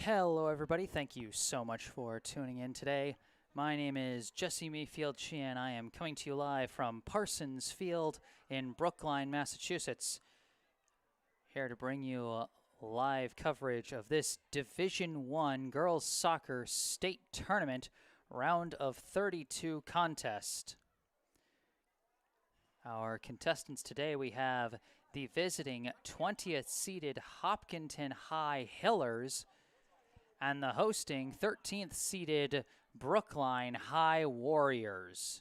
Hello everybody, thank you so much for tuning in today. My name is Jesse Mayfield-Sheehan. I am coming to you live from Parsons Field in Brookline, Massachusetts. Here to bring you live coverage of this Division I Girls Soccer State Tournament Round of 32 contest. Our contestants today, we have the visiting 20th seeded Hopkinton High Hillers and the hosting 13th seeded Brookline High Warriors.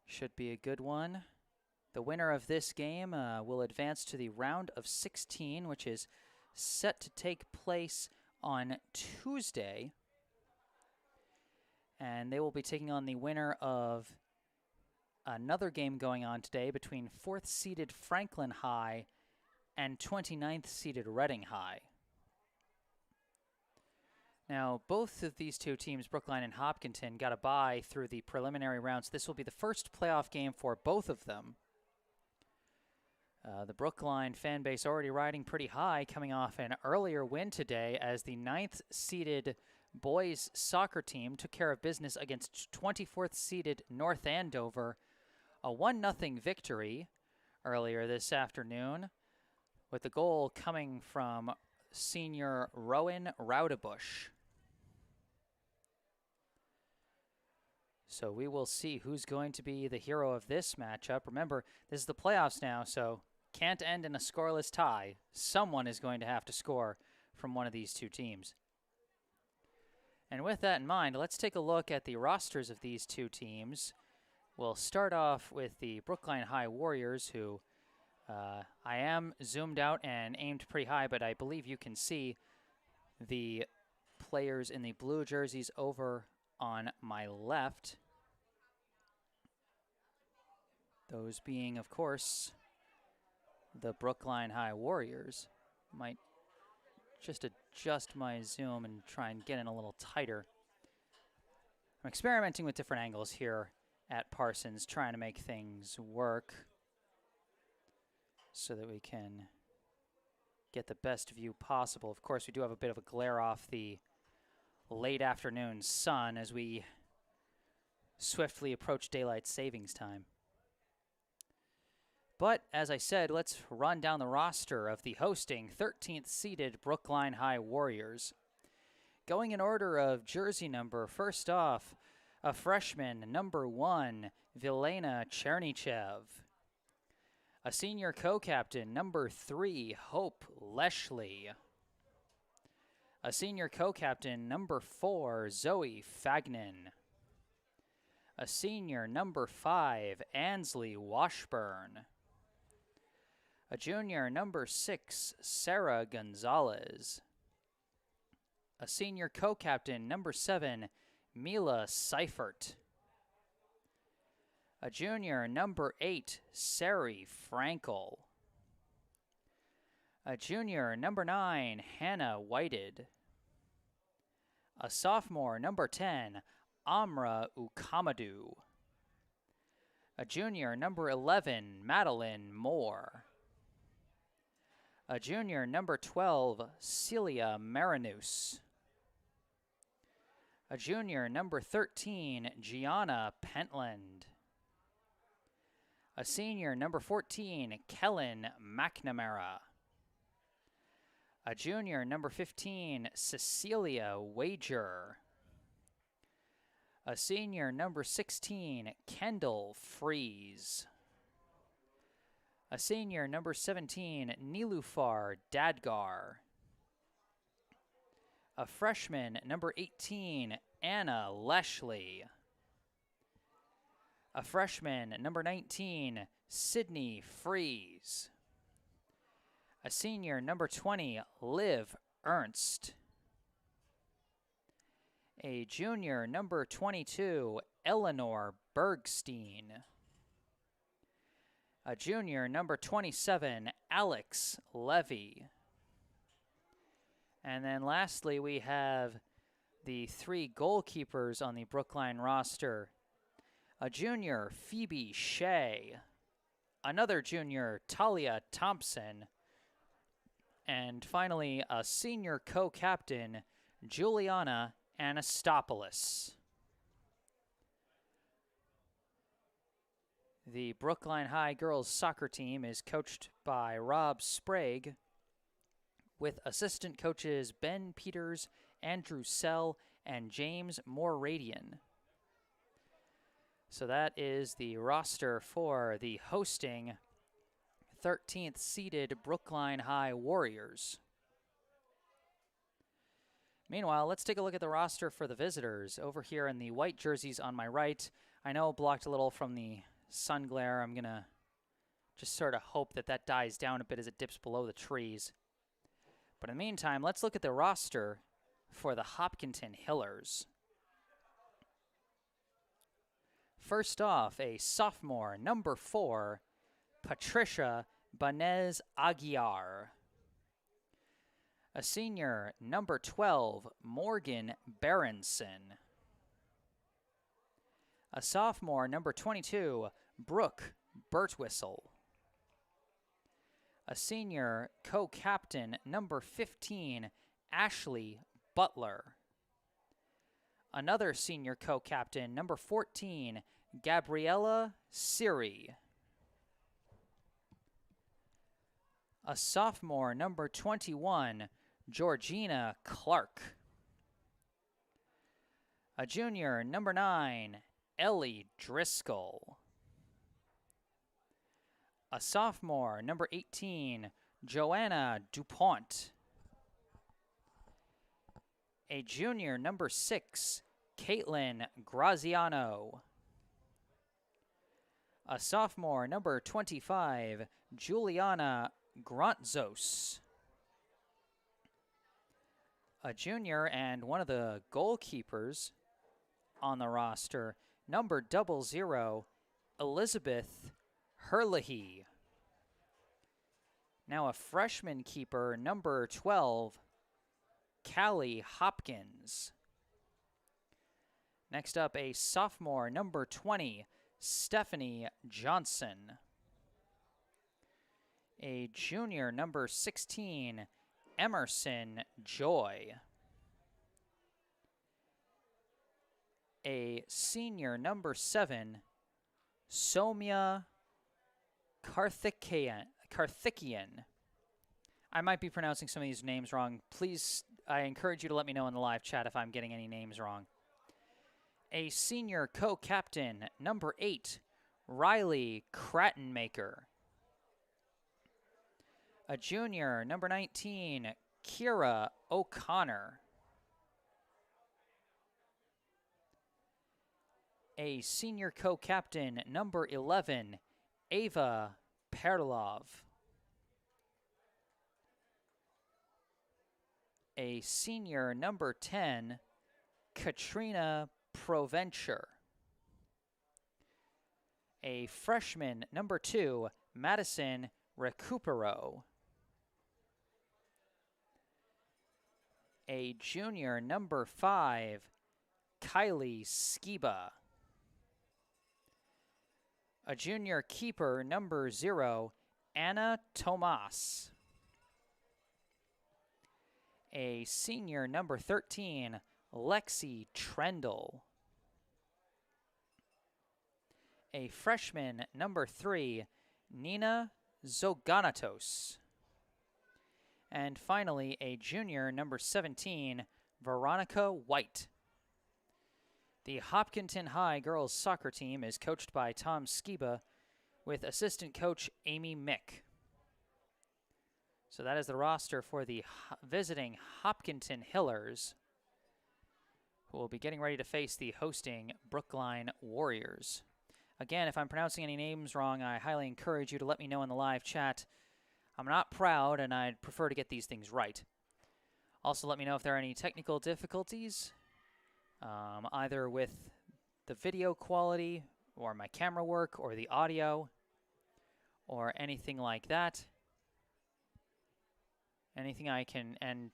Should be a good one. The winner of this game will advance to the round of 16, which is set to take place on Tuesday. And they will be taking on the winner of another game going on today between 4th seeded Franklin High and 29th seeded Reading High. Now, both of these two teams, Brookline and Hopkinton, got a bye through the preliminary rounds. This will be the first playoff game for both of them. The Brookline fan base already riding pretty high, coming off an earlier win today as the 9th seeded boys soccer team took care of business against 24th seeded North Andover. A 1-0 victory earlier this afternoon, with the goal coming from senior Rowan Raudebush. So we will see who's going to be the hero of this matchup. Remember, this is the playoffs now, so can't end in a scoreless tie. Someone is going to have to score from one of these two teams. And with that in mind, let's take a look at the rosters of these two teams. We'll start off with the Brookline High Warriors, who I am zoomed out and aimed pretty high, but I believe you can see the players in the blue jerseys over on my left. Those being, of course, the Brookline High Warriors. Might just adjust my zoom and try and get in a little tighter. I'm experimenting with different angles here at Parsons, trying to make things work so that we can get the best view possible. Of course, we do have a bit of a glare off the late afternoon sun as we swiftly approach daylight savings time. But, as I said, let's run down the roster of the hosting 13th seeded Brookline High Warriors. Going in order of jersey number, first off, a freshman, number 1, Vilena Chernichev. A senior co-captain, number 3, Hope Leshley. A senior co-captain, number 4, Zoe Fagnan. A senior, number 5, Ansley Washburn. A junior, number 6, Sarah Gonzalez. A senior co-captain, number 7, Mila Seifert. A junior, number 8, Sari Frankel. A junior, number 9, Hannah Whited. A sophomore, number 10, Amra Ukamadu. A junior, number 11, Madeline Moore. A junior, number 12, Celia Marinus. A junior, number 13, Gianna Pentland. A senior, number 14, Kellen McNamara. A junior, number 15, Cecilia Wager. A senior, number 16, Kendall Freeze. A senior, number 17, Nilufar Dadgar. A freshman, number 18, Anna Leshley. A freshman, number 19, Sydney Freeze. A senior, number 20, Liv Ernst. A junior, number 22, Eleanor Bergstein. A junior, number 27, Alex Levy. And then lastly, we have the 3 goalkeepers on the Brookline roster. A junior, Phoebe Shea. another junior, Talia Thompson, and finally a senior co-captain, Juliana Anastopoulos. The Brookline High girls soccer team is coached by Rob Sprague, with assistant coaches Ben Peters, Andrew Sell, and James Moradian. So that is the roster for the hosting 13th seeded Brookline High Warriors. Meanwhile, let's take a look at the roster for the visitors. Over here in the white jerseys on my right, I know blocked a little from the sun glare. I'm going to just sort of hope that that dies down a bit as it dips below the trees. But in the meantime, let's look at the roster for the Hopkinton Hillers. First off, a sophomore, number 4, Patricia Banez Aguiar. A senior, number 12, Morgan Berenson. A sophomore, number 22, Brooke Birtwistle. A senior co-captain, number 15, Ashley Butler. Another senior co-captain, number 14, Gabriella Siri. A sophomore, number 21, Georgina Clark. A junior, number 9, Ellie Driscoll. A sophomore, number 18, Joanna DuPont. A junior, number 6, Caitlin Graziano. A sophomore, number 25, Juliana Grontzos. A junior and one of the goalkeepers on the roster, number 00, Elizabeth Herlihy. Now a freshman keeper, number 12, Callie Hopkins. Next up, a sophomore, number 20, Stephanie Johnson. A junior, number 16, Emerson Joy. A senior, number 7, Somya Karthikeyan. I might be pronouncing some of these names wrong. Please, I encourage you to let me know in the live chat if I'm getting any names wrong. A senior co-captain, number 8, Riley Crattenmaker. A junior, number 19, Kira O'Connor. A senior co-captain, number 11, Ava Perlov. A senior, number 10, Katrina Provencher. A freshman, number 2, Madison Recupero. A junior, number 5, Kylie Skiba. A junior keeper, number 0, Anna Tomas. A senior, number 13, Lexi Trendle. A freshman, number 3, Nina Zoganatos. And finally, a junior, number 17, Veronica White. The Hopkinton High girls soccer team is coached by Tom Skiba with assistant coach Amy Mick. So that is the roster for the visiting Hopkinton Hillers, who will be getting ready to face the hosting Brookline Warriors. Again, if I'm pronouncing any names wrong, I highly encourage you to let me know in the live chat. I'm not proud, and I'd prefer to get these things right. Also, let me know if there are any technical difficulties, either with the video quality, or my camera work, or the audio, or anything like that. Anything I can, and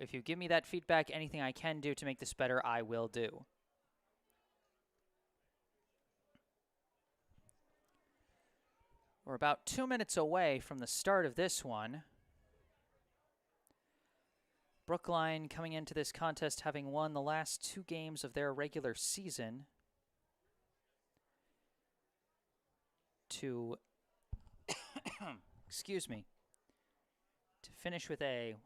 if you give me that feedback, anything I can do to make this better, I will do. We're about 2 minutes away from the start of this one. Brookline coming into this contest having won the last 2 games of their regular season to, excuse me, to finish with a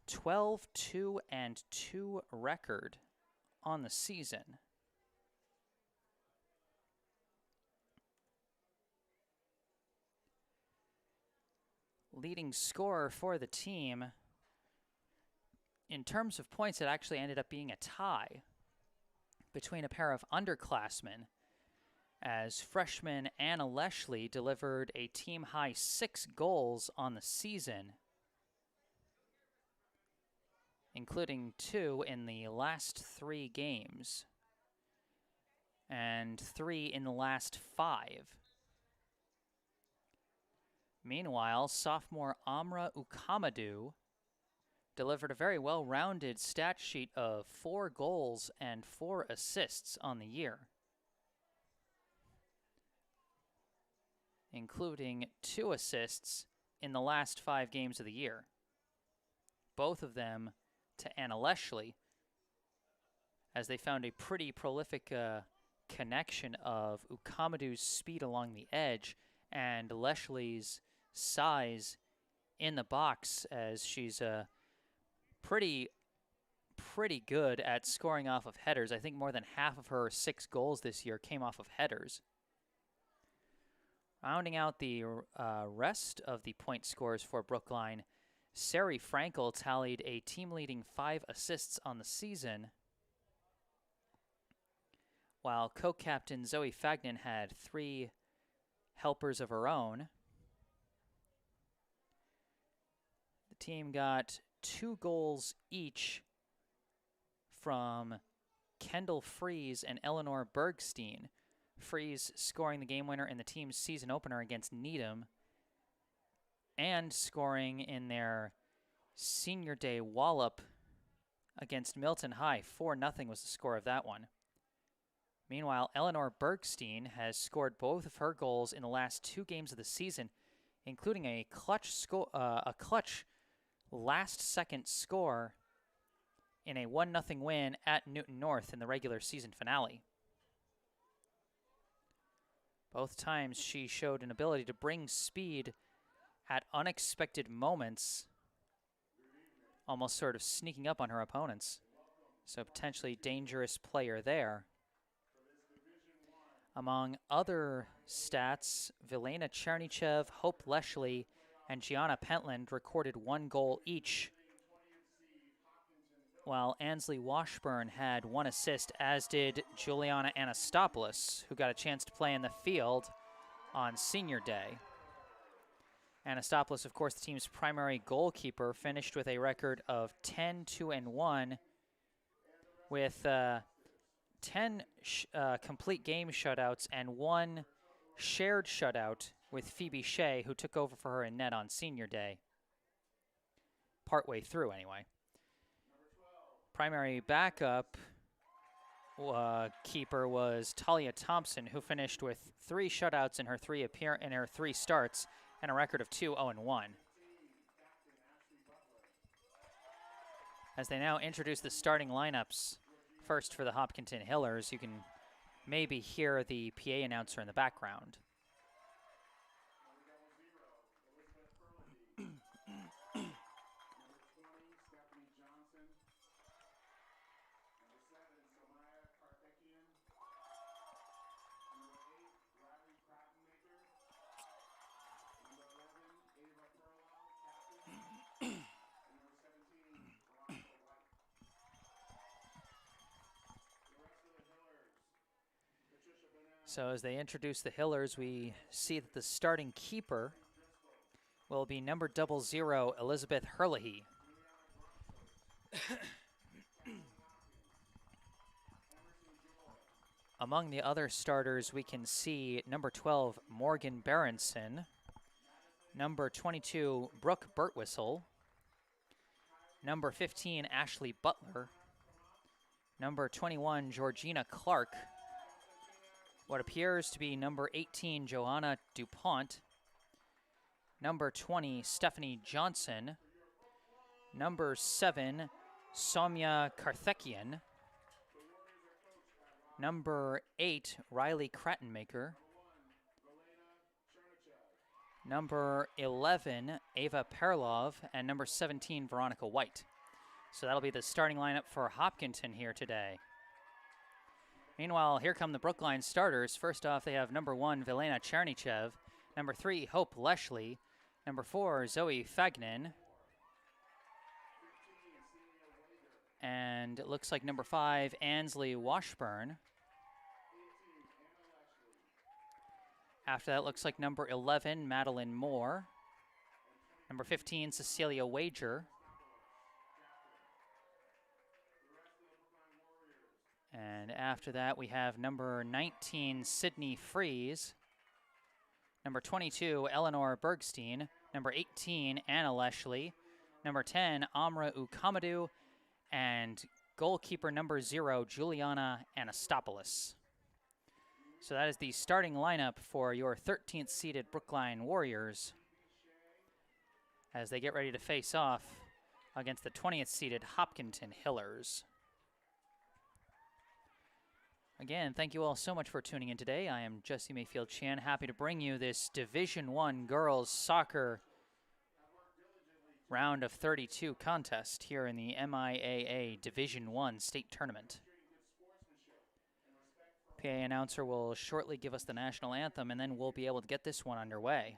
12-2-2 record on the season. Leading scorer for the team, in terms of points, it actually ended up being a tie between a pair of underclassmen, as freshman Anna Leshley delivered a team-high 6 goals on the season, including 2 in the last 3 games and 3 in the last 5. Meanwhile, sophomore Amra Ukamadu delivered a very well-rounded stat sheet of 4 goals and 4 assists on the year, including 2 assists in the last 5 games of the year, both of them to Anna Leshley, as they found a pretty prolific connection of Ukamadu's speed along the edge and Leshley's size in the box, as she's pretty good at scoring off of headers. I think more than half of her 6 goals this year came off of headers. Rounding out the rest of the point scores for Brookline, Sari Frankel tallied a team-leading 5 assists on the season, while co-captain Zoe Fagnan had 3 helpers of her own. The team got 2 goals each from Kendall Fries and Eleanor Bergstein. Fries scoring the game winner in the team's season opener against Needham, and scoring in their senior day wallop against Milton High. 4-0 was the score of that one. Meanwhile, Eleanor Bergstein has scored both of her goals in the last 2 games of the season, including a clutch last-second score in a 1-0 win at Newton North in the regular season finale. Both times she showed an ability to bring speed at unexpected moments, almost sort of sneaking up on her opponents. So potentially dangerous player there. Among other stats, Vilena Chernichev, Hope Leshley, and Gianna Pentland recorded 1 goal each, while Ansley Washburn had 1 assist, as did Juliana Anastopoulos, who got a chance to play in the field on senior day. Anastopoulos, of course, the team's primary goalkeeper, finished with a record of 10-2-1 with 10 complete game shutouts and 1 shared shutout with Phoebe Shea, who took over for her in net on senior day. Partway through, anyway. Primary backup keeper was Talia Thompson, who finished with 3 shutouts in her 3 starts and a record of 2-0-1. As they now introduce the starting lineups, first for the Hopkinton Hillers, you can maybe hear the PA announcer in the background. So as they introduce the Hillers, we see that the starting keeper will be number 00, Elizabeth Herlihy. Among the other starters, we can see number 12, Morgan Berenson, number 22, Brooke Birtwhistle, Number 15, Ashley Butler. Number 21, Georgina Clark. What appears to be number 18, Joanna DuPont. Number 20, Stephanie Johnson. Number 7, Soumya Karthikeyan. Number 8, Riley Krattenmaker. Number 11, Ava Perlov. And number 17, Veronica White. So that'll be the starting lineup for Hopkinton here today. Meanwhile, here come the Brookline starters. First off, they have number 1, Velena Chernichev. Number 3, Hope Leshley. Number 4, Zoe Fagnin. And it looks like number 5, Ansley Washburn. After that, it looks like number 11, Madeline Moore. Number 15, Cecilia Wager. And after that, we have number 19, Sydney Fries. Number 22, Eleanor Bergstein. Number 18, Anna Leshley. Number 10, Amra Ukamadu. And goalkeeper number 0, Juliana Anastopoulos. So that is the starting lineup for your 13th seeded Brookline Warriors as they get ready to face off against the 20th seeded Hopkinton Hillers. Again, thank you all so much for tuning in today. I am Jesse Mayfield-Sheehan, happy to bring you this Division I girls soccer round of 32 contest here in the MIAA Division I state tournament. PA announcer will shortly give us the national anthem, and then we'll be able to get this one underway.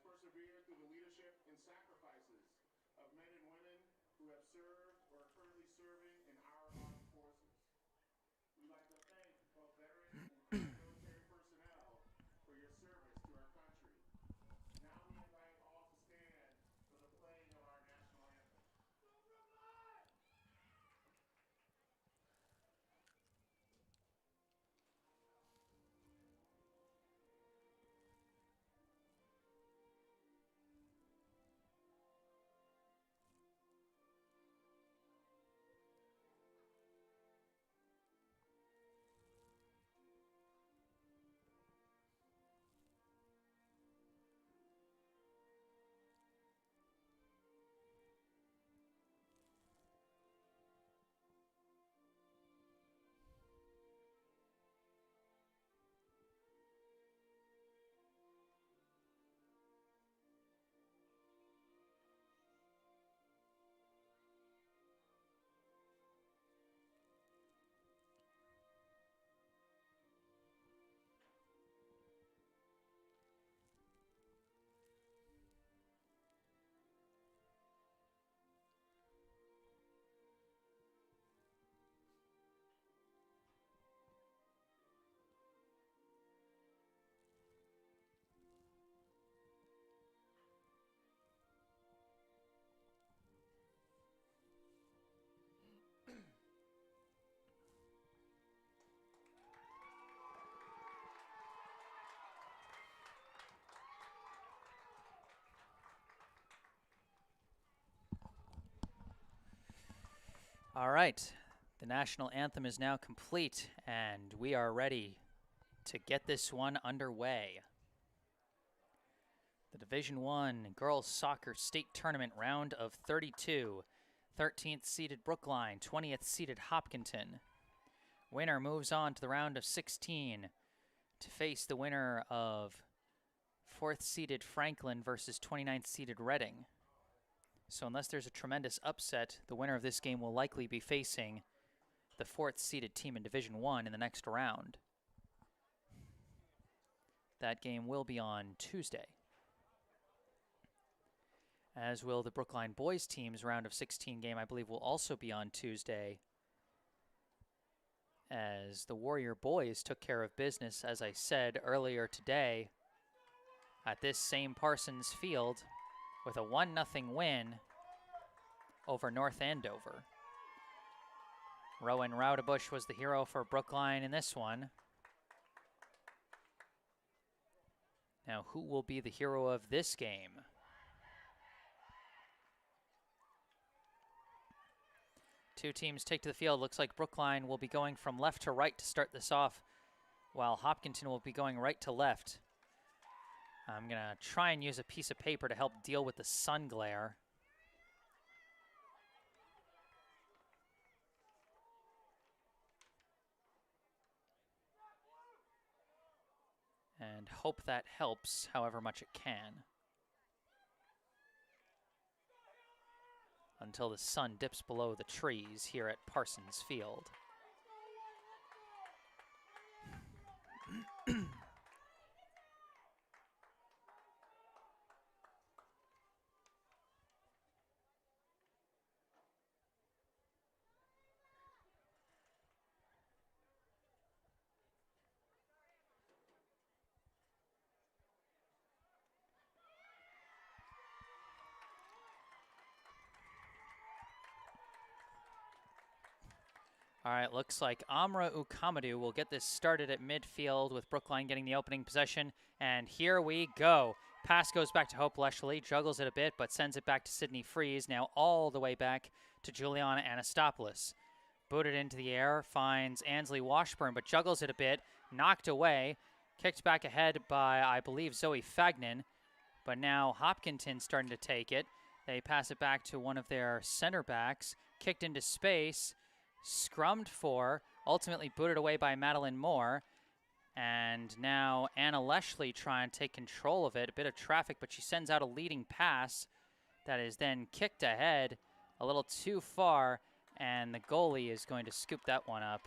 Persevered through the leadership and sacrifices of men and women who have served or are currently serving in our armed forces. We'd like to thank both veteran and current military personnel for your service to our country. Now we invite all to stand for the playing of our national anthem. All right, the national anthem is now complete, and we are ready to get this one underway. The Division I Girls Soccer State Tournament round of 32. 13th seeded Brookline, 20th seeded Hopkinton. Winner moves on to the round of 16 to face the winner of 4th seeded Franklin versus 29th seeded Reading. So unless there's a tremendous upset, the winner of this game will likely be facing the 4th seeded team in Division I in the next round. That game will be on Tuesday, as will the Brookline boys team's round of 16 game. I believe will also be on Tuesday, as the Warrior boys took care of business, as I said earlier today, at this same Parsons Field with a 1-0 win over North Andover. Rowan Raudebush was the hero for Brookline in this one. Now, who will be the hero of this game? Two teams take to the field. Looks like Brookline will be going from left to right to start this off, while Hopkinton will be going right to left. I'm going to try and use a piece of paper to help deal with the sun glare. And hope that helps however much it can. Until the sun dips below the trees here at Parsons Field. All right, looks like Amra Ukamadu will get this started at midfield with Brookline getting the opening possession. And here we go. Pass goes back to Hope Leshley, juggles it a bit, but sends it back to Sydney Freeze, now all the way back to Juliana Anastopoulos. Booted into the air, finds Ansley Washburn, but juggles it a bit, knocked away, kicked back ahead by, I believe, Zoe Fagnan. But now Hopkinton starting to take it. They pass it back to one of their center backs, kicked into space, scrummed for, ultimately booted away by Madeline Moore. And now Anna Leshley trying to take control of it. A bit of traffic, but she sends out a leading pass that is then kicked ahead a little too far, and the goalie is going to scoop that one up.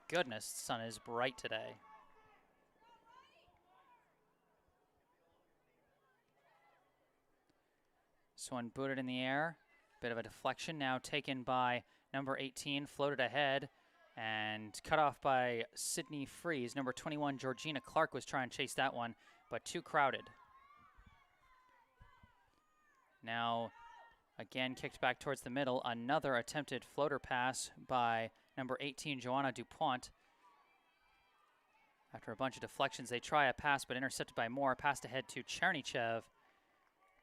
Goodness, the sun is bright today. This one booted in the air. Bit of a deflection now taken by number 18, floated ahead and cut off by Sydney Freeze. Number 21, Georgina Clark, was trying to chase that one, but too crowded. Now, again, kicked back towards the middle. Another attempted floater pass by number 18, Joanna Dupont. After a bunch of deflections, they try a pass, but intercepted by Moore. Passed ahead to Chernychev.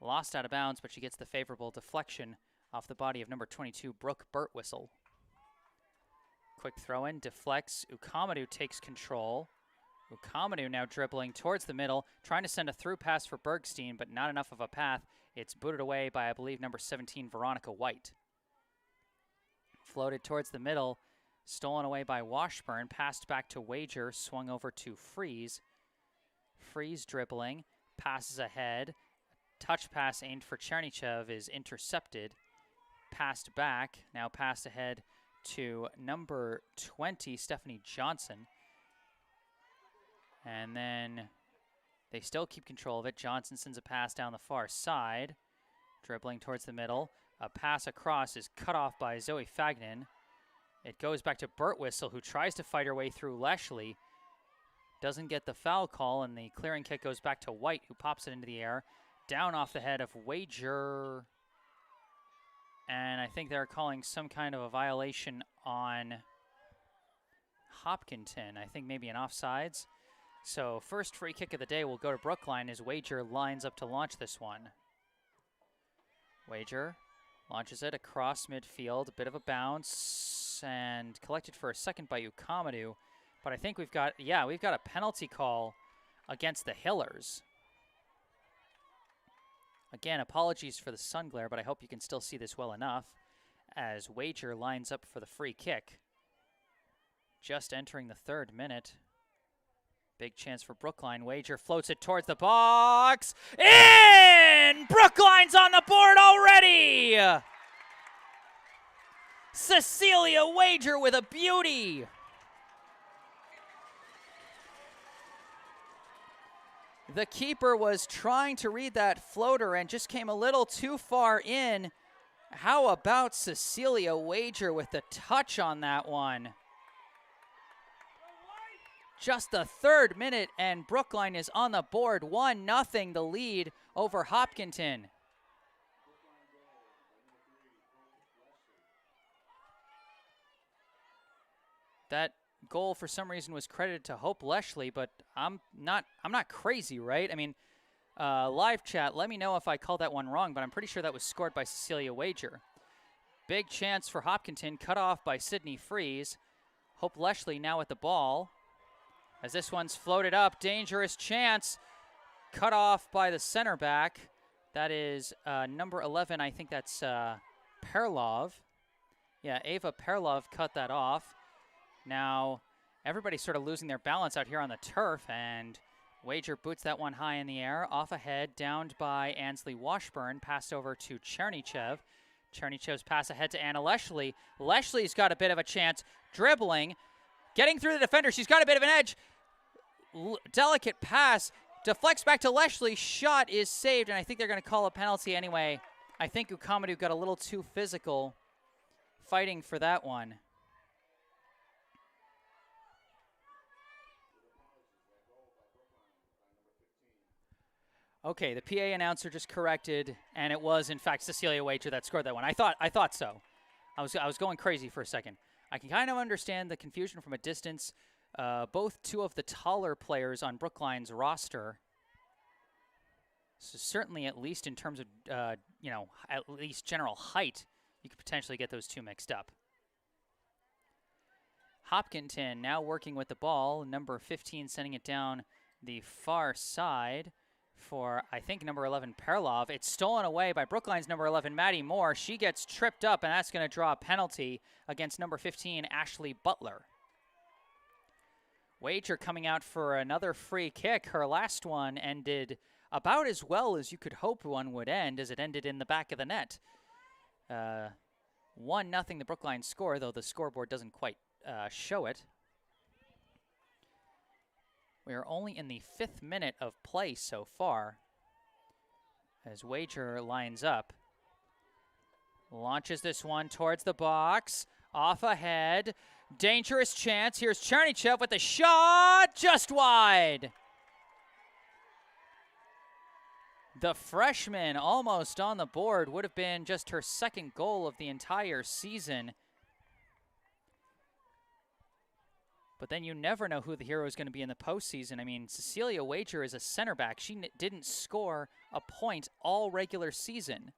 Lost out of bounds, but she gets the favorable deflection off the body of number 22, Brooke Burtwhistle. Quick throw in, deflects. Ukamadu takes control. Ukamadu now dribbling towards the middle, trying to send a through pass for Bergstein, but not enough of a path. It's booted away by, I believe, number 17, Veronica White. Floated towards the middle, stolen away by Washburn, passed back to Wager, swung over to Freeze. Freeze dribbling, passes ahead. Touch pass aimed for Chernychev is intercepted. Passed back, now passed ahead to number 20, Stephanie Johnson. And then they still keep control of it. Johnson sends a pass down the far side, dribbling towards the middle. A pass across is cut off by Zoe Fagnan. It goes back to Burtwhistle, who tries to fight her way through Leshley. Doesn't get the foul call, and the clearing kick goes back to White, who pops it into the air. Down off the head of Wager. And I think they're calling some kind of a violation on Hopkinton. I think maybe an offsides. So first free kick of the day will go to Brookline as Wager lines up to launch this one. Wager launches it across midfield. A bit of a bounce and collected for a second by Ukamadu. But I think we've got a penalty call against the Hillers. Again, apologies for the sun glare, but I hope you can still see this well enough as Wager lines up for the free kick. Just entering the 3rd minute. Big chance for Brookline. Wager floats it towards the box. In! Brookline's on the board already! Cecilia Wager with a beauty. The keeper was trying to read that floater and just came a little too far in. How about Cecilia Wager with the touch on that one? just the 3rd minute, and Brookline is on the board. 1-0 the lead over Hopkinton. That goal for some reason was credited to Hope Leshley, but I'm not crazy, right? I mean, live chat, let me know if I called that one wrong, but I'm pretty sure that was scored by Cecilia Wager. Big chance for Hopkinton, cut off by Sydney Freeze. Hope Leshley now with the ball. As this one's floated up, dangerous chance. Cut off by the center back. That is number 11, I think that's Perlov. Yeah, Ava Perlov cut that off. Now, everybody's sort of losing their balance out here on the turf, and Wager boots that one high in the air, off ahead, downed by Ansley Washburn, passed over to Chernychev. Chernychev's pass ahead to Anna Leshley. Leshley's got a bit of a chance, dribbling, getting through the defender. She's got a bit of an edge. Delicate pass, deflects back to Leshley. Shot is saved, and I think they're going to call a penalty anyway. I think Ukamadu got a little too physical fighting for that one. Okay, the PA announcer just corrected, and it was in fact Cecilia Wager that scored that one. I thought so. I was going crazy for a second. I can kind of understand the confusion from a distance. Both two of the taller players on Brookline's roster. So certainly, at least in terms of at least general height, you could potentially get those two mixed up. Hopkinton now working with the ball. Number 15 sending it down the far side for, I think, number 11, Perlov. It's stolen away by Brookline's number 11, Maddie Moore. She gets tripped up, and that's going to draw a penalty against number 15, Ashley Butler. Wager coming out for another free kick. Her last one ended about as well as you could hope one would end, as it ended in the back of the net. 1-0 the Brookline score, though the scoreboard doesn't quite show it. We are only in the 5th minute of play so far, as Wager lines up. Launches this one towards the box. Off ahead. Dangerous chance. Here's Chernychev with the shot. Just wide. The freshman almost on the board. Would have been just her 2nd goal of the entire season. But then you never know who the hero is going to be in the postseason. I mean, Cecilia Wager is a center back. She didn't score a point all regular season.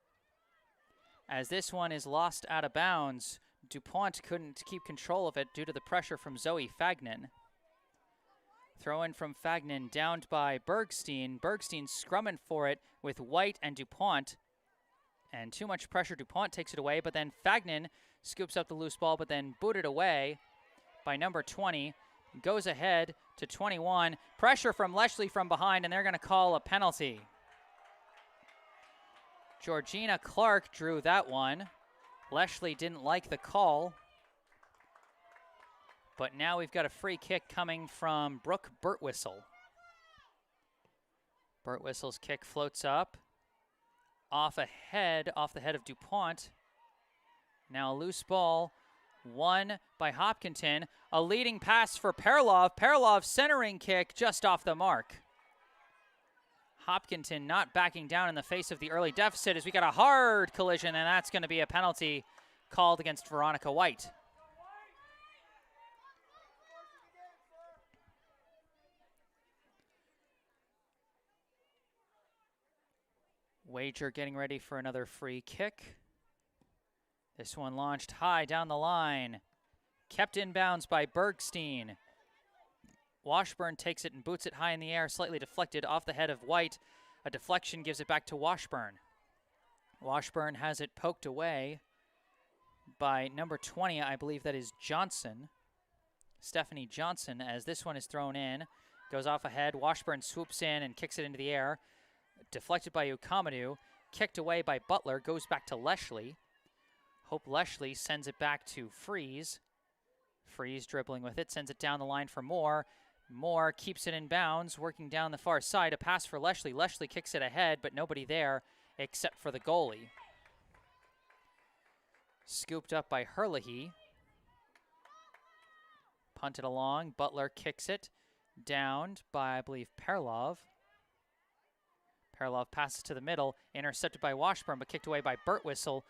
As this one is lost out of bounds, DuPont couldn't keep control of it due to the pressure from Zoe Fagnan. Throw in from Fagnan, downed by Bergstein. Bergstein scrumming for it with White and DuPont. And too much pressure. DuPont takes it away, but then Fagnan scoops up the loose ball, but then booted away by number 20, goes ahead to 21. Pressure from Leshley from behind, and they're going to call a penalty. Georgina Clark drew that one. Leshley didn't like the call. But now we've got a free kick coming from Brooke Burtwhistle. Burtwhistle's kick floats up. Off the head of DuPont. Now a loose ball. Won by Hopkinton. A leading pass for Perlov. Perlov centering kick just off the mark. Hopkinton not backing down in the face of the early deficit as we got a hard collision, and that's going to be a penalty called against Veronica White. Wager getting ready for another free kick. This one launched high down the line. Kept in bounds by Bergstein. Washburn takes it and boots it high in the air, slightly deflected off the head of White. A deflection gives it back to Washburn. Washburn has it poked away by number 20, I believe that is Johnson. Stephanie Johnson, as this one is thrown in. Goes off ahead. Washburn swoops in and kicks it into the air. Deflected by Ukamadu. Kicked away by Butler. Goes back to Leshley. Hope Leshley sends it back to Freeze. Freeze dribbling with it, sends it down the line for Moore. Moore keeps it in bounds, working down the far side. A pass for Leshley. Leshley kicks it ahead, but nobody there except for the goalie. Scooped up by Herlihy. Punted along. Butler kicks it. downed by, I believe, Perlov. Perlov passes to the middle, intercepted by Washburn, but kicked away by Birtwistle.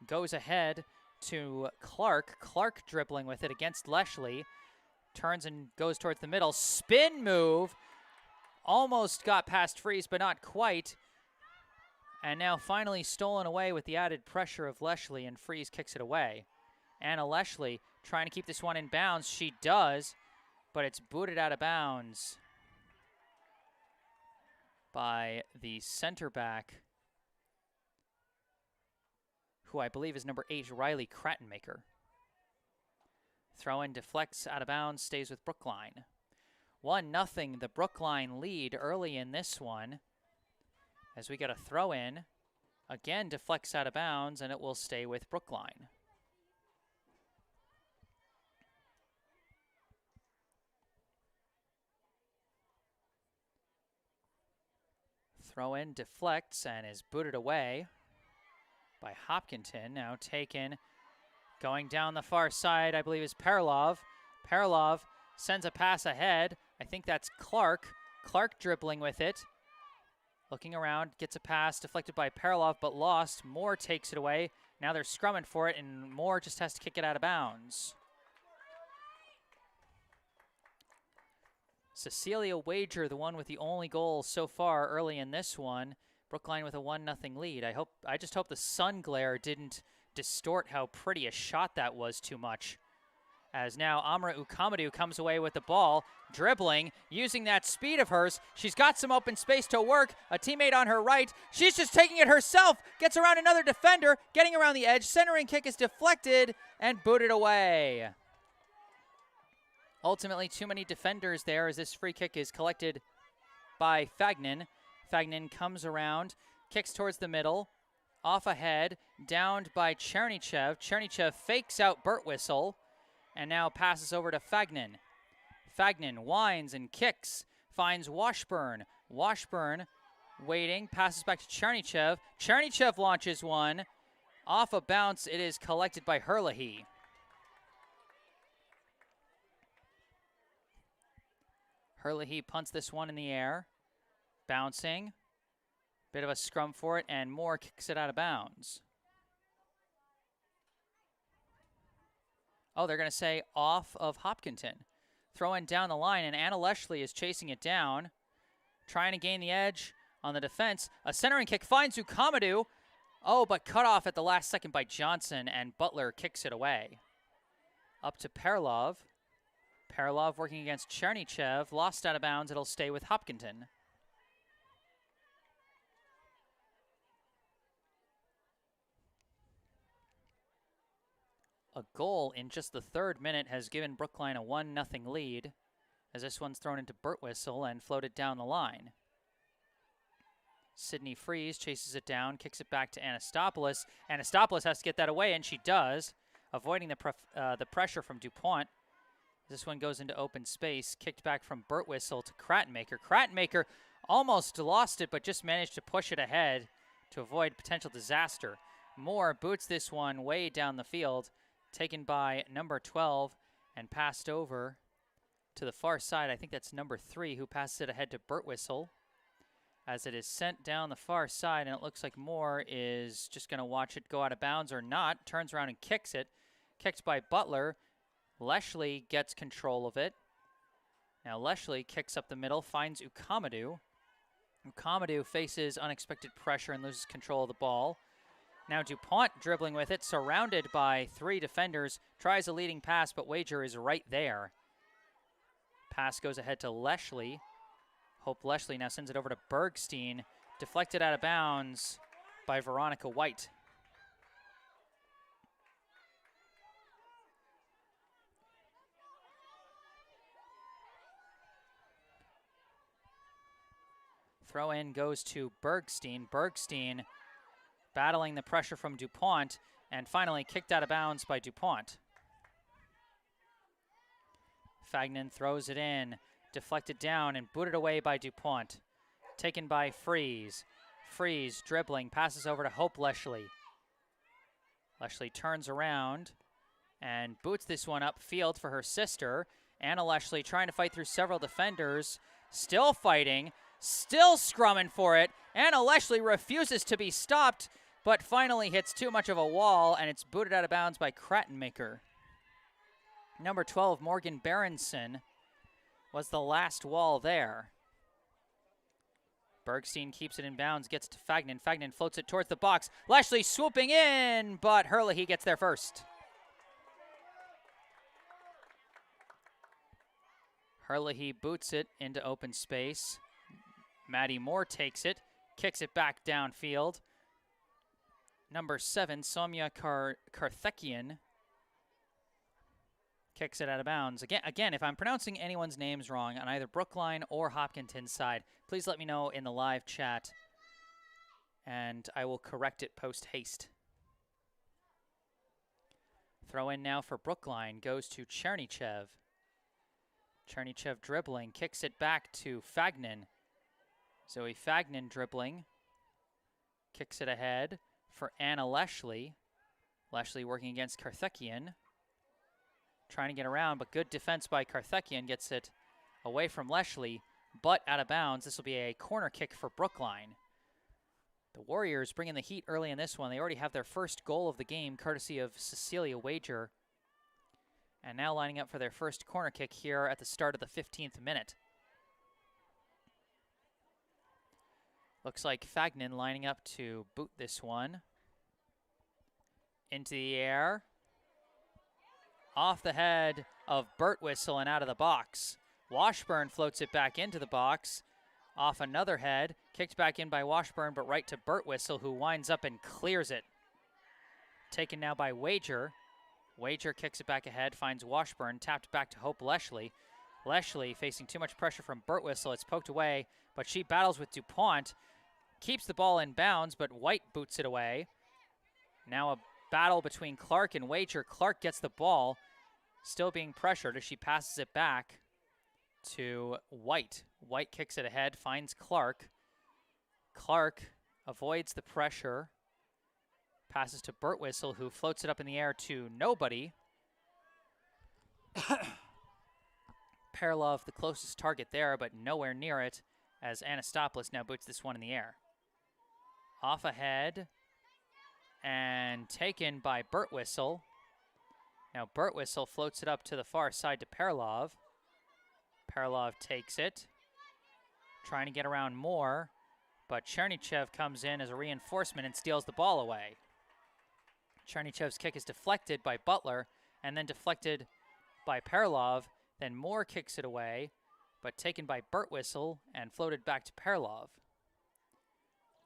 Goes ahead to Clark. Clark dribbling with it against Leshley. Turns and goes towards the middle. Spin move. Almost got past Freeze, but not quite. And now finally stolen away with the added pressure of Leshley, and Freeze kicks it away. Anna Leshley trying to keep this one in bounds. She does, but it's booted out of bounds by the center back, who I believe is number 8, Riley Krattenmaker. Throw-in deflects out of bounds, stays with Brookline. 1-0, the Brookline lead early in this one. As we get a throw-in, again deflects out of bounds, and it will stay with Brookline. Throw-in deflects and is booted away by Hopkinton. Now taken, going down the far side, I believe is Perlov. Perlov sends a pass ahead. I think that's Clark. Clark dribbling with it. Looking around, gets a pass deflected by Perlov, but lost. Moore takes it away. Now they're scrumming for it, and Moore just has to kick it out of bounds. Cecilia Wager, the one with the only goal so far early in this one. Brookline with a 1-0 lead. I just hope the sun glare didn't distort how pretty a shot that was too much. As now Amra Ukamadu comes away with the ball, dribbling, using that speed of hers. She's got some open space to work. A teammate on her right. She's just taking it herself. Gets around another defender, getting around the edge. Centering kick is deflected and booted away. Ultimately, too many defenders there as this free kick is collected by Fagnan. Fagnan comes around, kicks towards the middle, off ahead, downed by Chernychev. Chernychev fakes out Birtwistle and now passes over to Fagnan. Fagnan winds and kicks, finds Washburn. Washburn waiting, passes back to Chernychev. Chernychev launches one. Off a bounce, it is collected by Herlihy. Herlihy punts this one in the air, bouncing. Bit of a scrum for it, and Moore kicks it out of bounds. Oh, they're going to say off of Hopkinton. Throwing down the line, and Anna Leshley is chasing it down, trying to gain the edge on the defense. A centering kick finds Ukamadu. Oh, but cut off at the last second by Johnson, and Butler kicks it away. Up to Perlov. Perlov working against Chernychev. Lost out of bounds. It'll stay with Hopkinton. A goal in just the 3rd minute has given Brookline a 1-0 lead, as this one's thrown into Birtwistle and floated down the line. Sydney Freeze chases it down, kicks it back to Anastopoulos. Anastopoulos has to get that away, and she does, avoiding the pressure from DuPont. This one goes into open space, kicked back from Birtwistle to Krattenmaker. Krattenmaker almost lost it, but just managed to push it ahead to avoid potential disaster. Moore boots this one way down the field, taken by number 12 and passed over to the far side. I think that's number 3 who passes it ahead to Birtwistle as it is sent down the far side, and it looks like Moore is just going to watch it go out of bounds or not. Turns around and kicks it. Kicked by Butler. Leshley gets control of it. Now Leshley kicks up the middle, finds Ukamadu. Ukamadu faces unexpected pressure and loses control of the ball. Now DuPont dribbling with it, surrounded by 3 defenders. Tries a leading pass, but Wager is right there. Pass goes ahead to Leshley. Hope Leshley now sends it over to Bergstein. Deflected out of bounds by Veronica White. Throw in goes to Bergstein. Bergstein battling the pressure from DuPont, and finally kicked out of bounds by DuPont. Fagnan throws it in, deflected down and booted away by DuPont. Taken by Freeze. Freeze dribbling, passes over to Hope Leshley. Leshley turns around and boots this one upfield for her sister, Anna Leshley trying to fight through several defenders. Still fighting. Still scrumming for it. Anna Leshley refuses to be stopped, but finally hits too much of a wall, and it's booted out of bounds by Krattenmaker. Number 12, Morgan Berenson, was the last wall there. Bergstein keeps it in bounds, gets to Fagnan. Fagnan floats it towards the box. Leshley swooping in, but Herlihy gets there first. Herlihy boots it into open space. Maddie Moore takes it, kicks it back downfield. Number 7, Somya Karthekian, kicks it out of bounds. Again, if I'm pronouncing anyone's names wrong on either Brookline or Hopkinton side, please let me know in the live chat, and I will correct it post-haste. Throw in now for Brookline goes to Chernychev. Chernychev dribbling, kicks it back to Fagnan. Zoe Fagnan dribbling, kicks it ahead for Anna Leshley. Leshley working against Karthekian. Trying to get around, but good defense by Karthekian. Gets it away from Leshley, but out of bounds. This will be a corner kick for Brookline. The Warriors bring in the heat early in this one. They already have their first goal of the game, courtesy of Cecilia Wager. And now lining up for their first corner kick here at the start of the 15th minute. Looks like Fagnan lining up to boot this one. Into the air. Off the head of Birtwistle and out of the box. Washburn floats it back into the box. Off another head. Kicked back in by Washburn, but right to Birtwistle, who winds up and clears it. Taken now by Wager. Wager kicks it back ahead, finds Washburn, tapped back to Hope Leshley. Leshley facing too much pressure from Birtwistle. It's poked away, but she battles with DuPont. Keeps the ball in bounds, but White boots it away. Now a battle between Clark and Wager. Clark gets the ball, still being pressured as she passes it back to White. White kicks it ahead, finds Clark. Clark avoids the pressure. Passes to Birtwistle, who floats it up in the air to nobody. Perlov, the closest target there, but nowhere near it, as Anastopoulos now boots this one in the air. Off ahead, and taken by Birtwistle. Now Birtwistle floats it up to the far side to Perlov. Perlov takes it, trying to get around more, but Chernychev comes in as a reinforcement and steals the ball away. Chernychev's kick is deflected by Butler, and then deflected by Perlov. Then Moore kicks it away, but taken by Birtwistle and floated back to Perlov.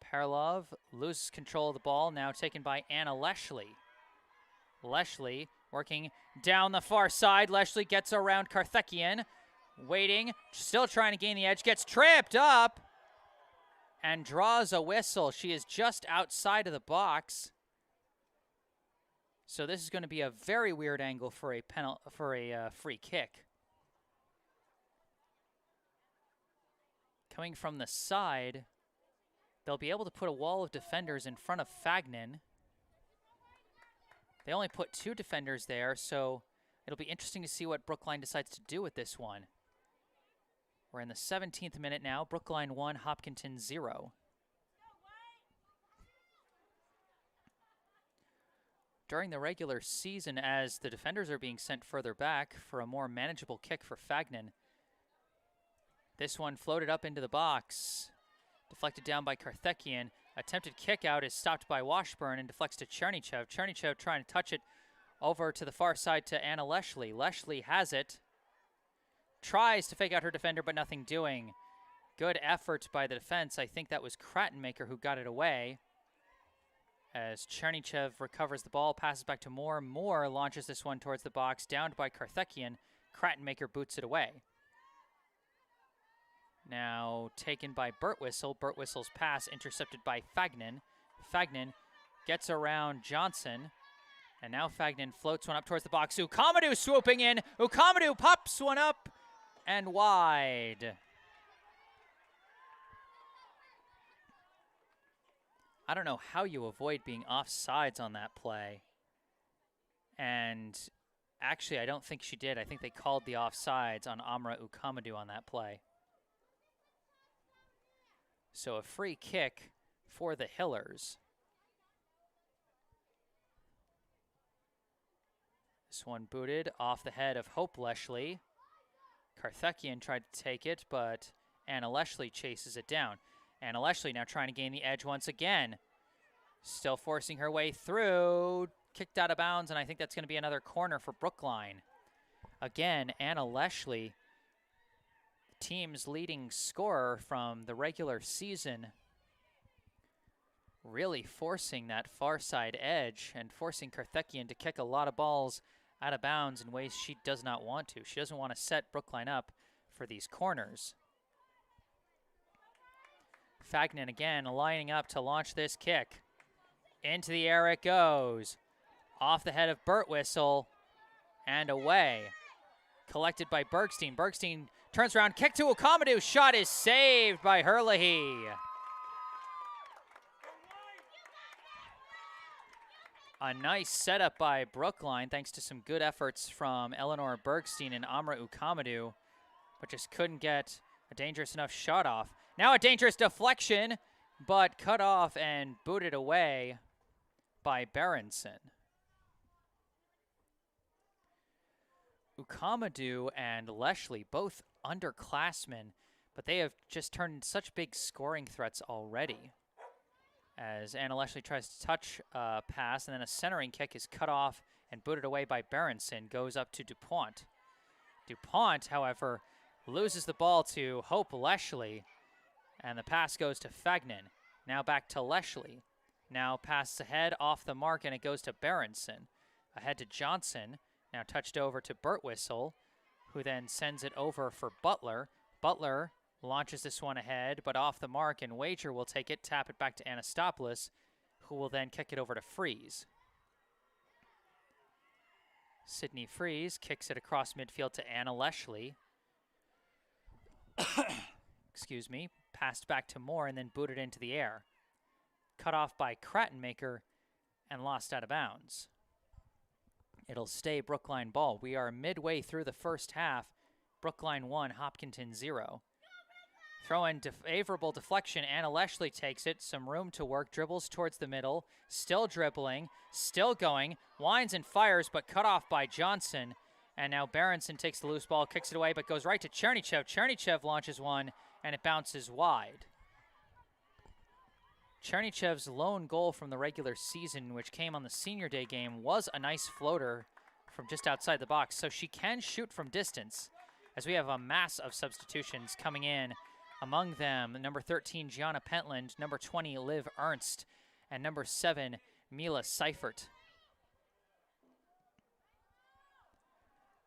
Perlov loses control of the ball, now taken by Anna Leshley. Leshley working down the far side. Leshley gets around Karthekian, waiting, still trying to gain the edge, gets tripped up, and draws a whistle. She is just outside of the box. So this is going to be a very weird angle for a free kick. Coming from the side, they'll be able to put a wall of defenders in front of Fagnan. They only put 2 defenders there, so it'll be interesting to see what Brookline decides to do with this one. We're in the 17th minute now. Brookline 1, Hopkinton 0. During the regular season, as the defenders are being sent further back for a more manageable kick for Fagnan. This one floated up into the box. Deflected down by Karthekian. Attempted kick out is stopped by Washburn and deflects to Chernychev. Chernychev trying to touch it over to the far side to Anna Leshley. Leshley has it. Tries to fake out her defender, but nothing doing. Good effort by the defense. I think that was Krattenmaker who got it away. As Chernychev recovers the ball, passes back to Moore. Moore launches this one towards the box, downed by Karthekian. Krattenmaker boots it away. Now taken by Birtwistle. Birtwistle's pass intercepted by Fagnan. Fagnan gets around Johnson. And now Fagnan floats one up towards the box. Ukamadou swooping in. Ukamadou pops one up and wide. I don't know how you avoid being offsides on that play. And Actually, I don't think she did. I think they called the offsides on Amra Ukamadu on that play. So a free kick for the Hillers. This one booted off the head of Hope Leshley. Karthakian tried to take it, but Anna Leshley chases it down. Anna Leshley now trying to gain the edge once again. Still forcing her way through. Kicked out of bounds, and I think that's going to be another corner for Brookline. Again, Anna Leshley, the team's leading scorer from the regular season, really forcing that far side edge and forcing Karthakian to kick a lot of balls out of bounds in ways she does not want to. She doesn't want to set Brookline up for these corners. Fagnan again lining up to launch this kick. Into the air it goes. Off the head of Birtwistle and away. Collected by Bergstein. Bergstein turns around, kick to Ukamadu. Shot is saved by Herlihy. A nice setup by Brookline thanks to some good efforts from Eleanor Bergstein and Amra Ukamadu, but just couldn't get a dangerous enough shot off. Now a dangerous deflection, but cut off and booted away by Berenson. Ukamadu and Leshley, both underclassmen, but they have just turned into such big scoring threats already. As Anna Leshley tries to touch a pass, and then a centering kick is cut off and booted away by Berenson, goes up to DuPont. DuPont, however, loses the ball to Hope Leshley, and the pass goes to Fagnan. Now back to Leshley. Now passes ahead off the mark, and it goes to Berenson. Ahead to Johnson, now touched over to Birtwistle, who then sends it over for Butler. Butler launches this one ahead, but off the mark, and Wager will take it, tap it back to Anastopoulos, who will then kick it over to Freeze. Sydney Freeze kicks it across midfield to Anna Leshley. Excuse me. Passed back to Moore and then booted into the air. Cut off by Krattenmaker and lost out of bounds. It'll stay Brookline ball. We are midway through the first half. Brookline 1, Hopkinton 0. Throw in favorable deflection. Anna Leshley takes it. Some room to work. Dribbles towards the middle. Still dribbling. Still going. Winds and fires, but cut off by Johnson. And now Berenson takes the loose ball, kicks it away, but goes right to Chernychev. Chernychev launches one, and it bounces wide. Chernychev's lone goal from the regular season, which came on the senior day game, was a nice floater from just outside the box. So she can shoot from distance, as we have a mass of substitutions coming in. Among them, number 13, Gianna Pentland, number 20, Liv Ernst, and number 7, Mila Seifert.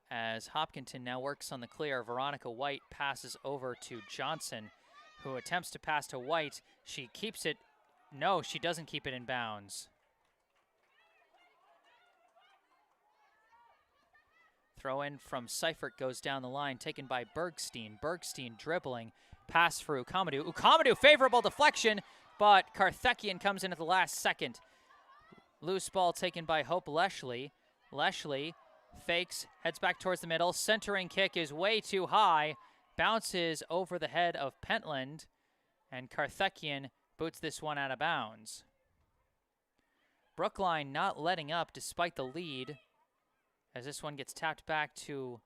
As Hopkinton now works on the clear, Veronica White passes over to Johnson, who attempts to pass to White. She keeps it. No, she doesn't keep it in bounds. Throw in from Seifert goes down the line, taken by Bergstein. Bergstein dribbling. Pass for Ukamadu. Ukamadu, favorable deflection, but Karthakian comes in at the last second. Loose ball taken by Hope Leshley. Leshley fakes, heads back towards the middle. Centering kick is way too high. Bounces over the head of Pentland, and Karthakian boots this one out of bounds. Brookline not letting up despite the lead, as this one gets tapped back to,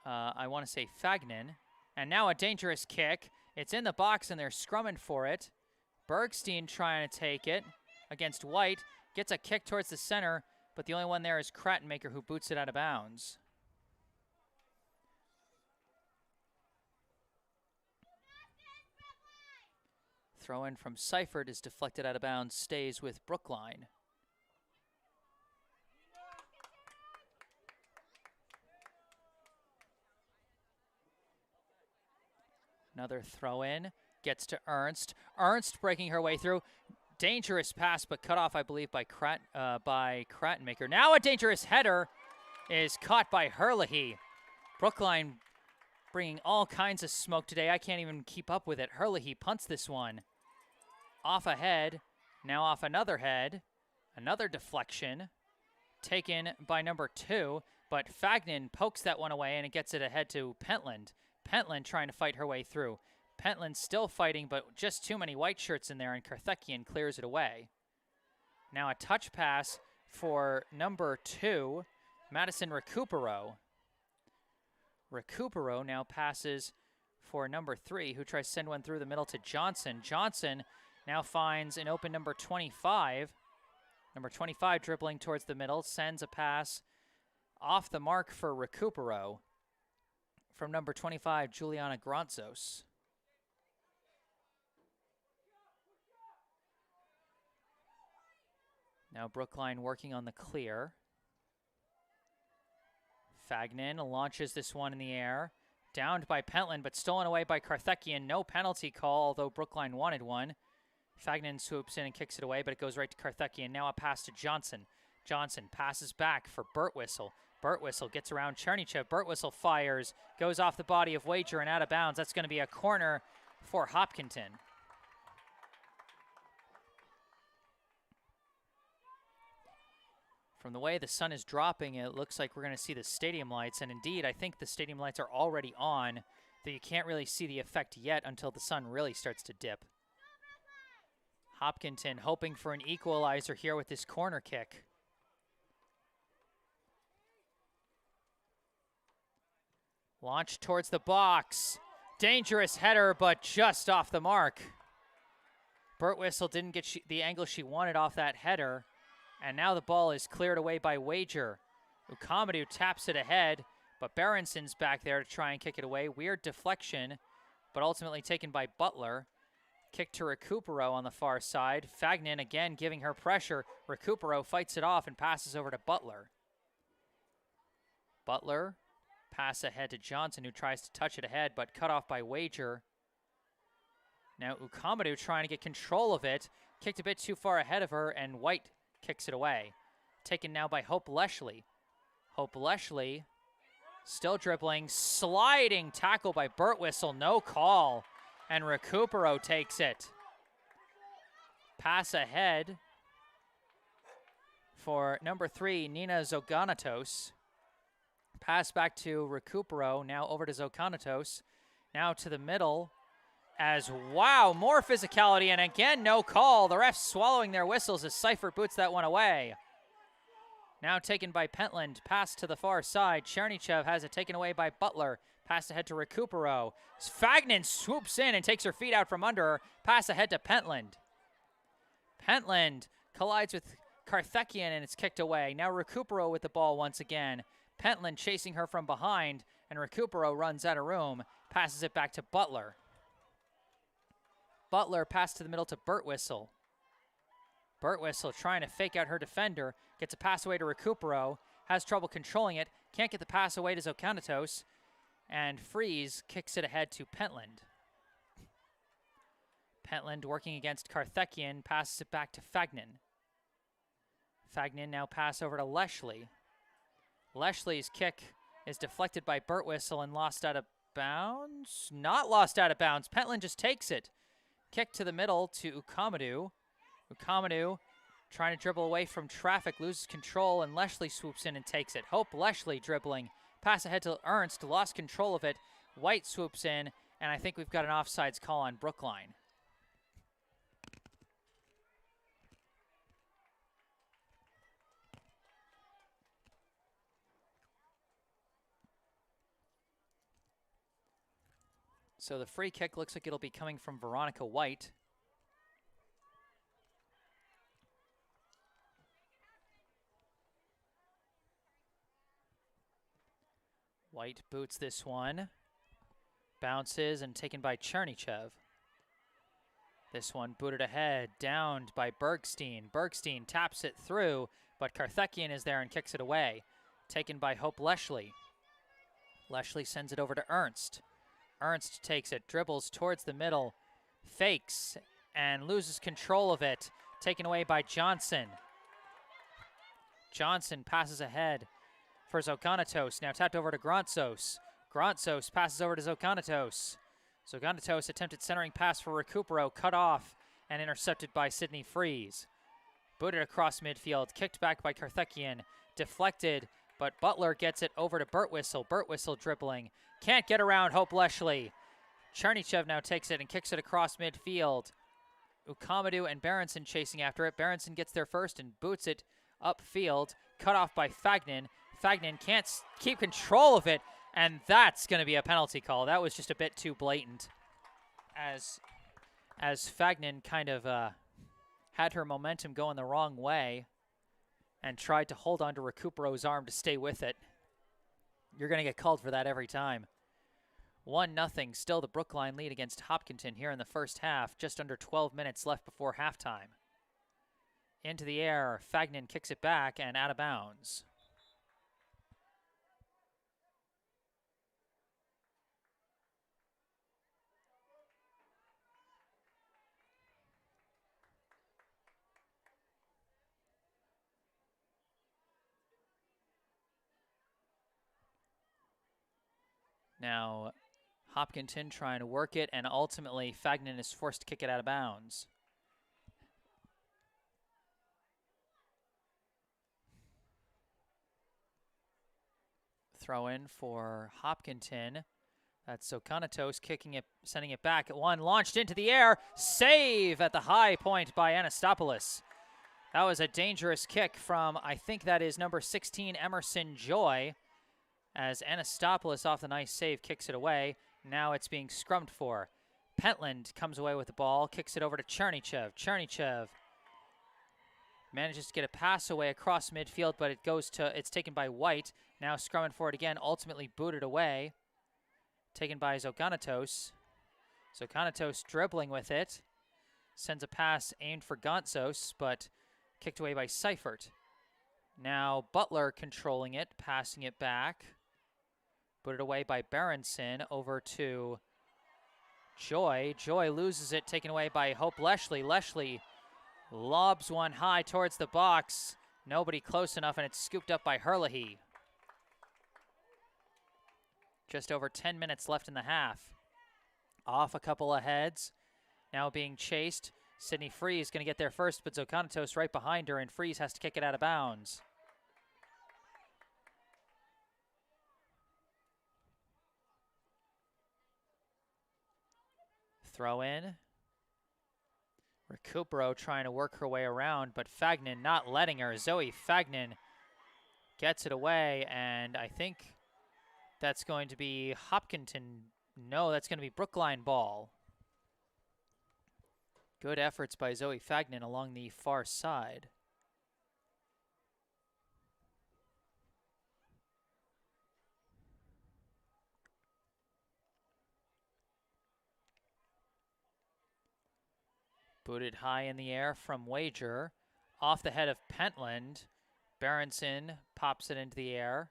I want to say Fagnan. And now a dangerous kick. It's in the box and they're scrumming for it. Bergstein trying to take it against White. Gets a kick towards the center, but the only one there is Krattenmaker, who boots it out of bounds. Throw in from Seifert is deflected out of bounds, stays with Brookline. Another throw in, gets to Ernst. Ernst breaking her way through. Dangerous pass, but cut off, I believe, by Krattenmaker. Now a dangerous header is caught by Herlihy. Brookline bringing all kinds of smoke today. I can't even keep up with it. Herlihy punts this one. Off a head, now off another head. Another deflection. taken by number 2, but Fagnan pokes that one away and it gets it ahead to Pentland. Pentland trying to fight her way through. Pentland still fighting, but just too many white shirts in there, and Karthakian clears it away. Now a touch pass for number 2, Madison Recupero. Recupero now passes for number 3, who tries to send one through the middle to Johnson. Johnson now finds an open number 25. Number 25 dribbling towards the middle, sends a pass off the mark for Recupero from number 25, Juliana Grontzos. Now Brookline working on the clear. Fagnan launches this one in the air. Downed by Pentland, but stolen away by Karthakian. No penalty call, although Brookline wanted one. Fagnan swoops in and kicks it away, but it goes right to Karthakian. Now a pass to Johnson. Johnson passes back for Birtwistle. Birtwistle gets around Chernychev. Birtwistle fires, goes off the body of Wager and out of bounds. That's going to be a corner for Hopkinton. From the way the sun is dropping, it looks like we're going to see the stadium lights. And indeed, I think the stadium lights are already on, though you can't really see the effect yet until the sun really starts to dip. Hopkinton hoping for an equalizer here with this corner kick. Launch towards the box. Dangerous header, but just off the mark. Birtwistle didn't get the angle she wanted off that header. And now the ball is cleared away by Wager. Ukamadou taps it ahead, but Berenson's back there to try and kick it away. Weird deflection, but ultimately taken by Butler. Kick to Recupero on the far side. Fagnan again giving her pressure. Recupero fights it off and passes over to Butler. Butler, pass ahead to Johnson, who tries to touch it ahead, but cut off by Wager. Now Ukamadou trying to get control of it. Kicked a bit too far ahead of her, and White kicks it away. Taken now by Hope Leshley. Hope Leshley still dribbling, sliding tackle by Birtwistle, no call. And Recupero takes it. Pass ahead for number 3, Nina Zoganatos. Pass back to Recupero, now over to Zoganatos. Now to the middle. As, wow, more physicality, and again, no call. The refs swallowing their whistles as Seifert boots that one away. Now taken by Pentland, pass to the far side. Chernychev has it taken away by Butler. Pass ahead to Recupero. Fagnan swoops in and takes her feet out from under her. Pass ahead to Pentland. Pentland collides with Karthakian, and it's kicked away. Now Recupero with the ball once again. Pentland chasing her from behind, and Recupero runs out of room. Passes it back to Butler. Butler pass to the middle to Birtwistle. Birtwistle trying to fake out her defender. Gets a pass away to Recupero. Has trouble controlling it. Can't get the pass away to Zoganatos. And Freeze kicks it ahead to Pentland. Pentland working against Karthakian. Passes it back to Fagnan. Fagnan now pass over to Leshley. Leshley's kick is deflected by Birtwistle and lost out of bounds. Not lost out of bounds. Pentland just takes it. Kick to the middle to Ukamadou. Ukamadou trying to dribble away from traffic, loses control, and Leshley swoops in and takes it. Hope Leshley dribbling. Pass ahead to Ernst, lost control of it. White swoops in, and I think we've got an offsides call on Brookline. So the free kick looks like it'll be coming from Veronica White. White boots this one. Bounces and taken by Chernychev. This one booted ahead, downed by Bergstein. Bergstein taps it through, but Karthakian is there and kicks it away. Taken by Hope Leshley. Leshley sends it over to Ernst. Ernst takes it, dribbles towards the middle, fakes, and loses control of it. Taken away by Johnson. Johnson passes ahead for Zoganatos. Now tapped over to Grontzos. Grontzos passes over to Zoganatos. Zoganatos attempted centering pass for Recupero, cut off and intercepted by Sydney Freeze. Booted across midfield, kicked back by Karthakian. deflected, but Butler gets it over to Birtwistle. Birtwistle dribbling. Can't get around Hope Leshley. Chernychev now takes it and kicks it across midfield. Ukamadou and Berenson chasing after it. Berenson gets there first and boots it upfield. Cut off by Fagnan. Fagnan can't keep control of it, and that's going to be a penalty call. That was just a bit too blatant as Fagnan kind of had her momentum going the wrong way and tried to hold on to Recupero's arm to stay with it. You're going to get called for that every time. 1-0, still the Brookline lead against Hopkinton here in the first half. Just under 12 minutes left before halftime. Into the air, Fagnan kicks it back and out of bounds. Now, Hopkinton trying to work it, and ultimately Fagnan is forced to kick it out of bounds. Throw in for Hopkinton. That's Sokanatos kicking it, sending it back at one, launched into the air. Save at the high point by Anastopoulos. That was a dangerous kick from, I think that is number 16, Emerson Joy, as Anastopoulos off the nice save kicks it away. Now it's being scrummed for. Pentland comes away with the ball, kicks it over to Chernychev. Chernychev manages to get a pass away across midfield, but it's taken by White. Now scrumming for it again, ultimately booted away. Taken by Zoganatos. Zoganatos dribbling with it. Sends a pass aimed for Gontzos, but kicked away by Seifert. Now Butler controlling it, passing it back. Put it away by Berenson over to Joy. Joy loses it, taken away by Hope Leshley. Leshley lobs one high towards the box. Nobody close enough, and it's scooped up by Herlihy. Just over 10 minutes left in the half. Off a couple of heads. Now being chased. Sydney Freeze going to get there first, but Zokanatos right behind her, and Freeze has to kick it out of bounds. Throw in. Recupero trying to work her way around, but Fagnan not letting her. Zoe Fagnan gets it away, and I think that's going to be Hopkinton. No, that's going to be Brookline ball. Good efforts by Zoe Fagnan along the far side. Booted high in the air from Wager. Off the head of Pentland. Berenson pops it into the air.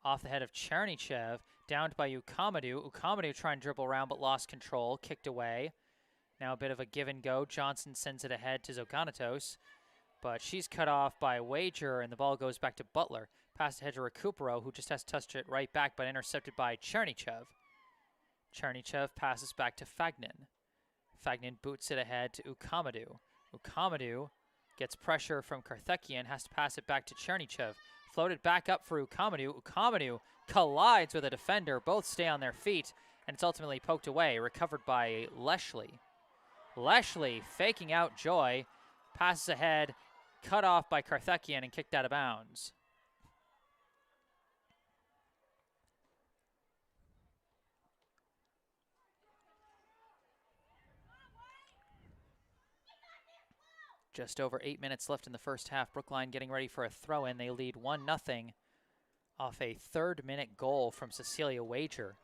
Off the head of Chernychev. Downed by Ukamadou. Ukamadou trying to dribble around but lost control. Kicked away. Now a bit of a give and go. Johnson sends it ahead to Zoganatos. But she's cut off by Wager, and the ball goes back to Butler. Pass ahead to Recupero, who just has to touch it right back, but intercepted by Chernychev. Chernychev passes back to Fagnan. Fagnan boots it ahead to Ukamadou. Ukamadou gets pressure from Karthakian, has to pass it back to Chernychev. Floated back up for Ukamadou. Ukamadou collides with a defender. Both stay on their feet, and it's ultimately poked away. Recovered by Leshley. Leshley faking out Joy. Passes ahead, cut off by Karthakian and kicked out of bounds. Just over 8 minutes left in the first half. Brookline getting ready for a throw-in. They lead 1-0 off a third-minute goal from Cecilia Wager.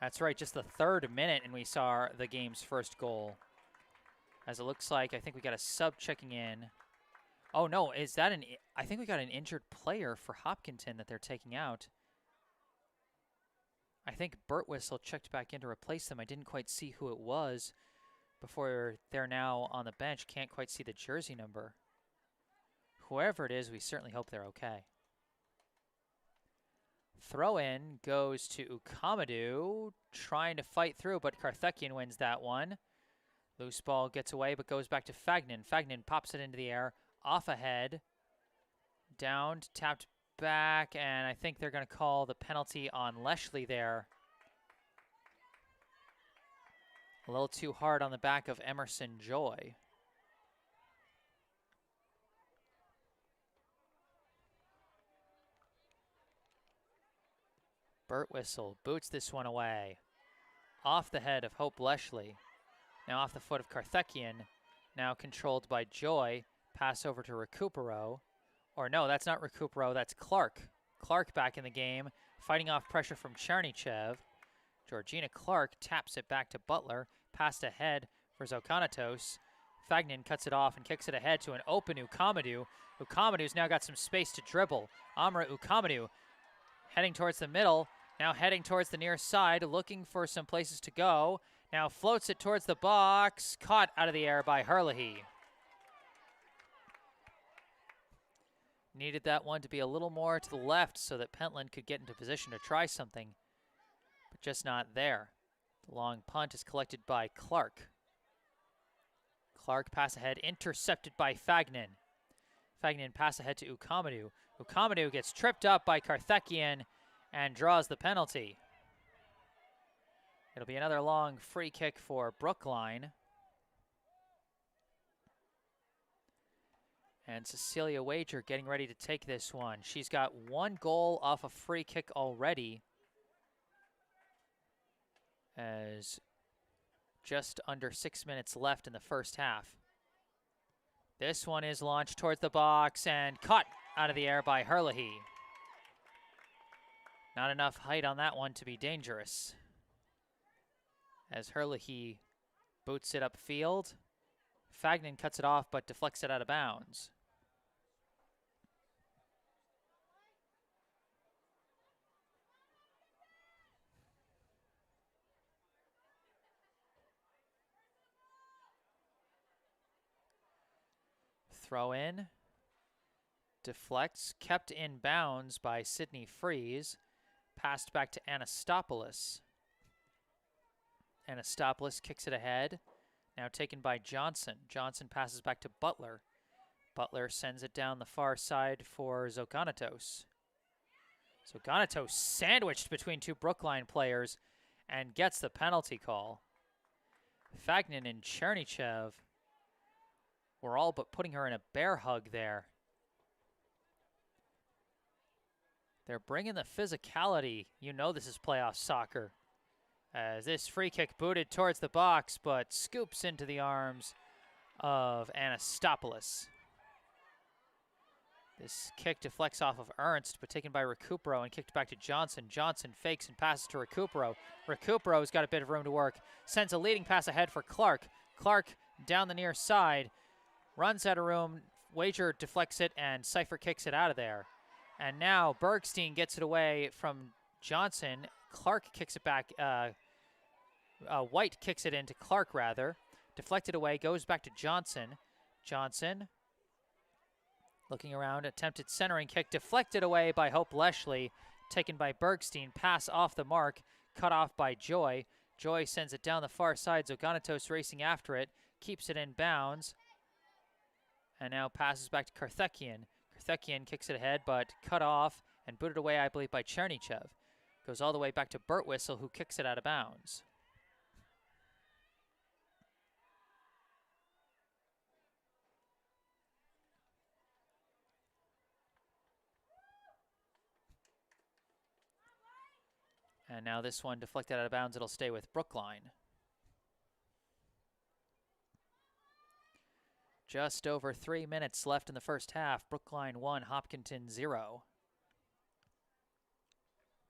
That's right, just the third minute, and we saw the game's first goal. As it looks like, I think we got a sub checking in. Oh, no, is that I think we got an injured player for Hopkinton that they're taking out. I think Birtwistle checked back in to replace them. I didn't quite see who it was before they're now on the bench. Can't quite see the jersey number. Whoever it is, we certainly hope they're okay. Throw in goes to Ukamadou, trying to fight through, but Karthakian wins that one. Loose ball gets away, but goes back to Fagnan. Fagnan pops it into the air, off ahead, downed, tapped back, and I think they're going to call the penalty on Leshley there. A little too hard on the back of Emerson Joy. Birtwistle boots this one away. Off the head of Hope Leshley. Now off the foot of Kartheckian. Now controlled by Joy. Pass over to Recupero. Or no, that's not Recupero, that's Clark. Clark back in the game, fighting off pressure from Chernychev. Georgina Clark taps it back to Butler. Passed ahead for Zokanatos. Fagnan cuts it off and kicks it ahead to an open Ukamadou. Ukamadu's now got some space to dribble. Amra Ukamadou heading towards the middle. Now heading towards the near side, looking for some places to go. Now floats it towards the box. Caught out of the air by Herlihy. Needed that one to be a little more to the left so that Pentland could get into position to try something, but just not there. The long punt is collected by Clark. Clark pass ahead, intercepted by Fagnan. Fagnan pass ahead to Ukamadou. Ukamadou gets tripped up by Kartheckian and draws the penalty. It'll be another long free kick for Brookline. And Cecilia Wager getting ready to take this one. She's got one goal off a free kick already, as just under 6 minutes left in the first half. This one is launched towards the box and caught out of the air by Herlihy. Not enough height on that one to be dangerous, as Herlihy boots it upfield. Fagnan cuts it off but deflects it out of bounds. Throw in, deflects, kept in bounds by Sydney Freeze, passed back to Anastopoulos. Anastopoulos kicks it ahead, now taken by Johnson. Johnson passes back to Butler. Butler sends it down the far side for Zokanatos. Zokanatos sandwiched between two Brookline players and gets the penalty call. Fagnan and Chernychev were all but putting her in a bear hug there. They're bringing the physicality. You know this is playoff soccer. As this free kick booted towards the box, but scoops into the arms of Anastopoulos. This kick deflects off of Ernst, but taken by Recupero and kicked back to Johnson. Johnson fakes and passes to Recupero. Recupero's got a bit of room to work. Sends a leading pass ahead for Clark. Clark down the near side. Runs out of room, Wager deflects it, and Cypher kicks it out of there. And now Bergstein gets it away from Johnson. Clark kicks it back, White kicks it into Clark, rather. Deflected away, goes back to Johnson. Johnson, looking around, attempted centering kick, deflected away by Hope Leshley, taken by Bergstein. Pass off the mark, cut off by Joy. Joy sends it down the far side, Zokanatos racing after it, keeps it in bounds. And now passes back to Kartheckian. Kartheckian kicks it ahead, but cut off and booted away, I believe, by Chernychev. Goes all the way back to Birtwistle, who kicks it out of bounds. And now this one deflected out of bounds. It'll stay with Brookline. Just over 3 minutes left in the first half. Brookline 1, Hopkinton 0.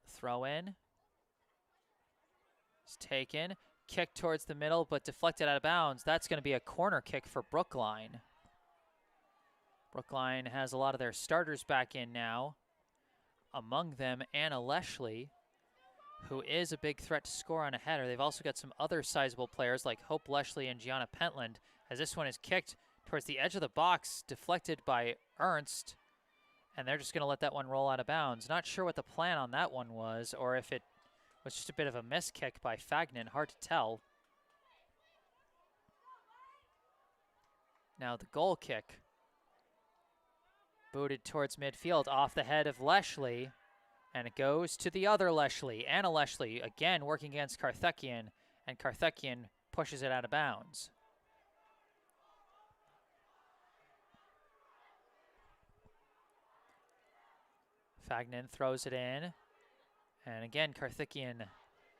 Throw in. It's taken. Kick towards the middle, but deflected out of bounds. That's going to be a corner kick for Brookline. Brookline has a lot of their starters back in now. Among them, Anna Leshley, who is a big threat to score on a header. They've also got some other sizable players like Hope Leshley and Gianna Pentland, as this one is kicked towards the edge of the box, deflected by Ernst, and they're just going to let that one roll out of bounds. Not sure what the plan on that one was, or if it was just a bit of a miss kick by Fagnan. Hard to tell. Now the goal kick Booted towards midfield off the head of Leshley. And it goes to the other Leshley. Anna Leshley again working against Karthikeyan. And Karthikeyan pushes it out of bounds. Fagnan throws it in. And again, Karthikeyan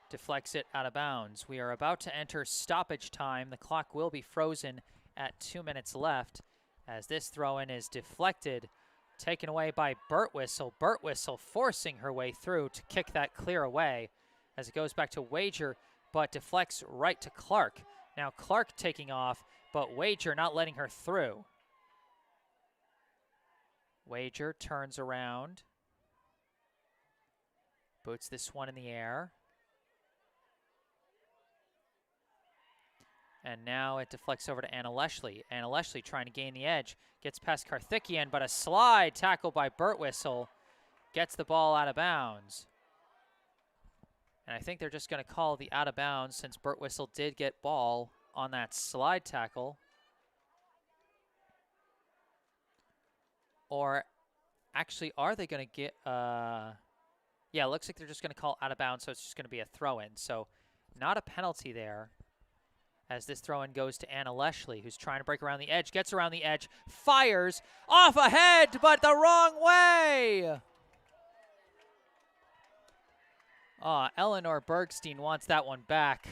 deflects it out of bounds. We are about to enter stoppage time. The clock will be frozen at 2 minutes left as this throw-in is deflected, taken away by Birtwistle. Birtwistle forcing her way through to kick that clear away as it goes back to Wager, but deflects right to Clark. Now Clark taking off, but Wager not letting her through. Wager turns around, boots this one in the air. And now it deflects over to Anna Leshley. Anna Leshley trying to gain the edge. Gets past Karthikeyan, but a slide tackle by Birtwistle gets the ball out of bounds. And I think they're just going to call the out of bounds since Birtwistle did get ball on that slide tackle. Or actually, are they going to get... yeah, it looks like they're just going to call out of bounds, so it's just going to be a throw-in. So not a penalty there, as this throw-in goes to Anna Leshley, who's trying to break around the edge, gets around the edge, fires off ahead, but the wrong way. Eleanor Bergstein wants that one back.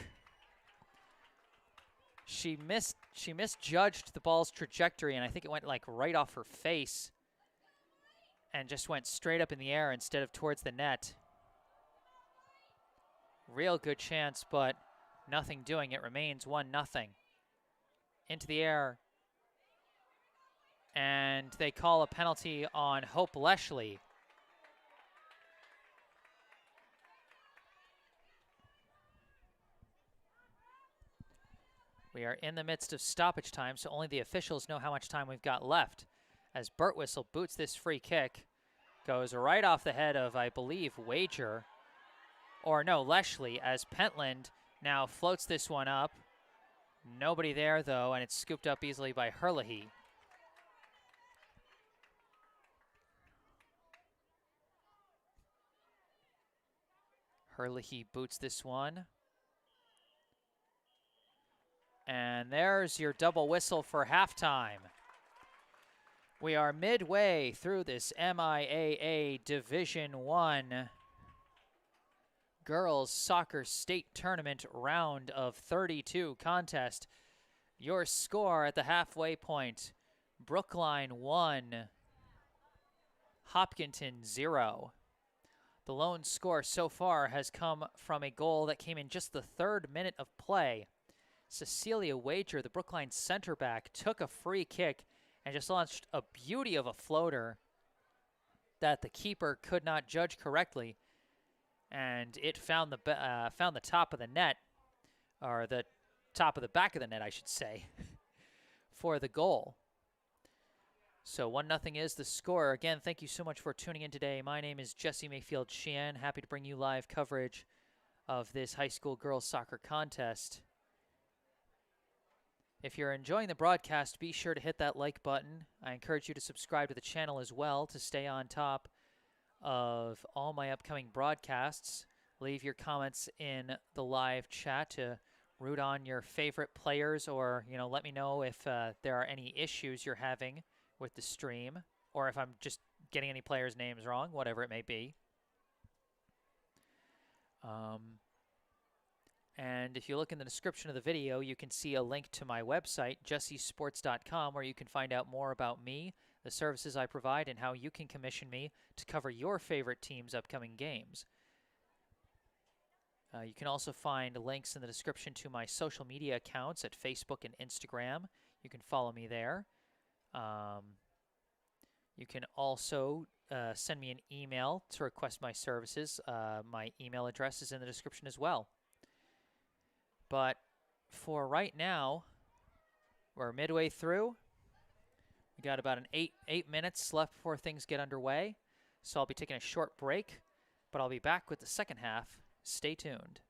She misjudged the ball's trajectory, and I think it went like right off her face and just went straight up in the air instead of towards the net. Real good chance, but nothing doing. It remains 1-0. Into the air. And they call a penalty on Hope Leshley. We are in the midst of stoppage time, so only the officials know how much time we've got left. As Birtwistle boots this free kick, goes right off the head of, I believe, Wager. Or no, Leshley, as Pentland now floats this one up. Nobody there, though, and it's scooped up easily by Herlihy. Herlihy boots this one. And there's your double whistle for halftime. We are midway through this MIAA Division I Girls Soccer State Tournament round of 32 contest. Your score at the halfway point: Brookline 1, Hopkinton 0. The lone score so far has come from a goal that came in just the 3rd minute of play. Cecilia Wager, the Brookline center back, took a free kick and just launched a beauty of a floater that the keeper could not judge correctly, and it found the top of the net, or the top of the back of the net, I should say, for the goal. So 1-0 is the score. Again, thank you so much for tuning in today. My name is Jesse Mayfield-Sheehan. Happy to bring you live coverage of this high school girls soccer contest. If you're enjoying the broadcast, be sure to hit that like button. I encourage you to subscribe to the channel as well to stay on top of all my upcoming broadcasts. Leave your comments in the live chat to root on your favorite players, or let me know if there are any issues you're having with the stream, or if I'm just getting any players' names wrong, whatever it may be. And if you look in the description of the video, you can see a link to my website, jessesports.com, where you can find out more about me, the services I provide, and how you can commission me to cover your favorite team's upcoming games. You can also find links in the description to my social media accounts at Facebook and Instagram. You can follow me there. You can also send me an email to request my services. My email address is in the description as well. But for right now, we're midway through. We got about eight minutes left before things get underway. So I'll be taking a short break, but I'll be back with the second half. Stay tuned.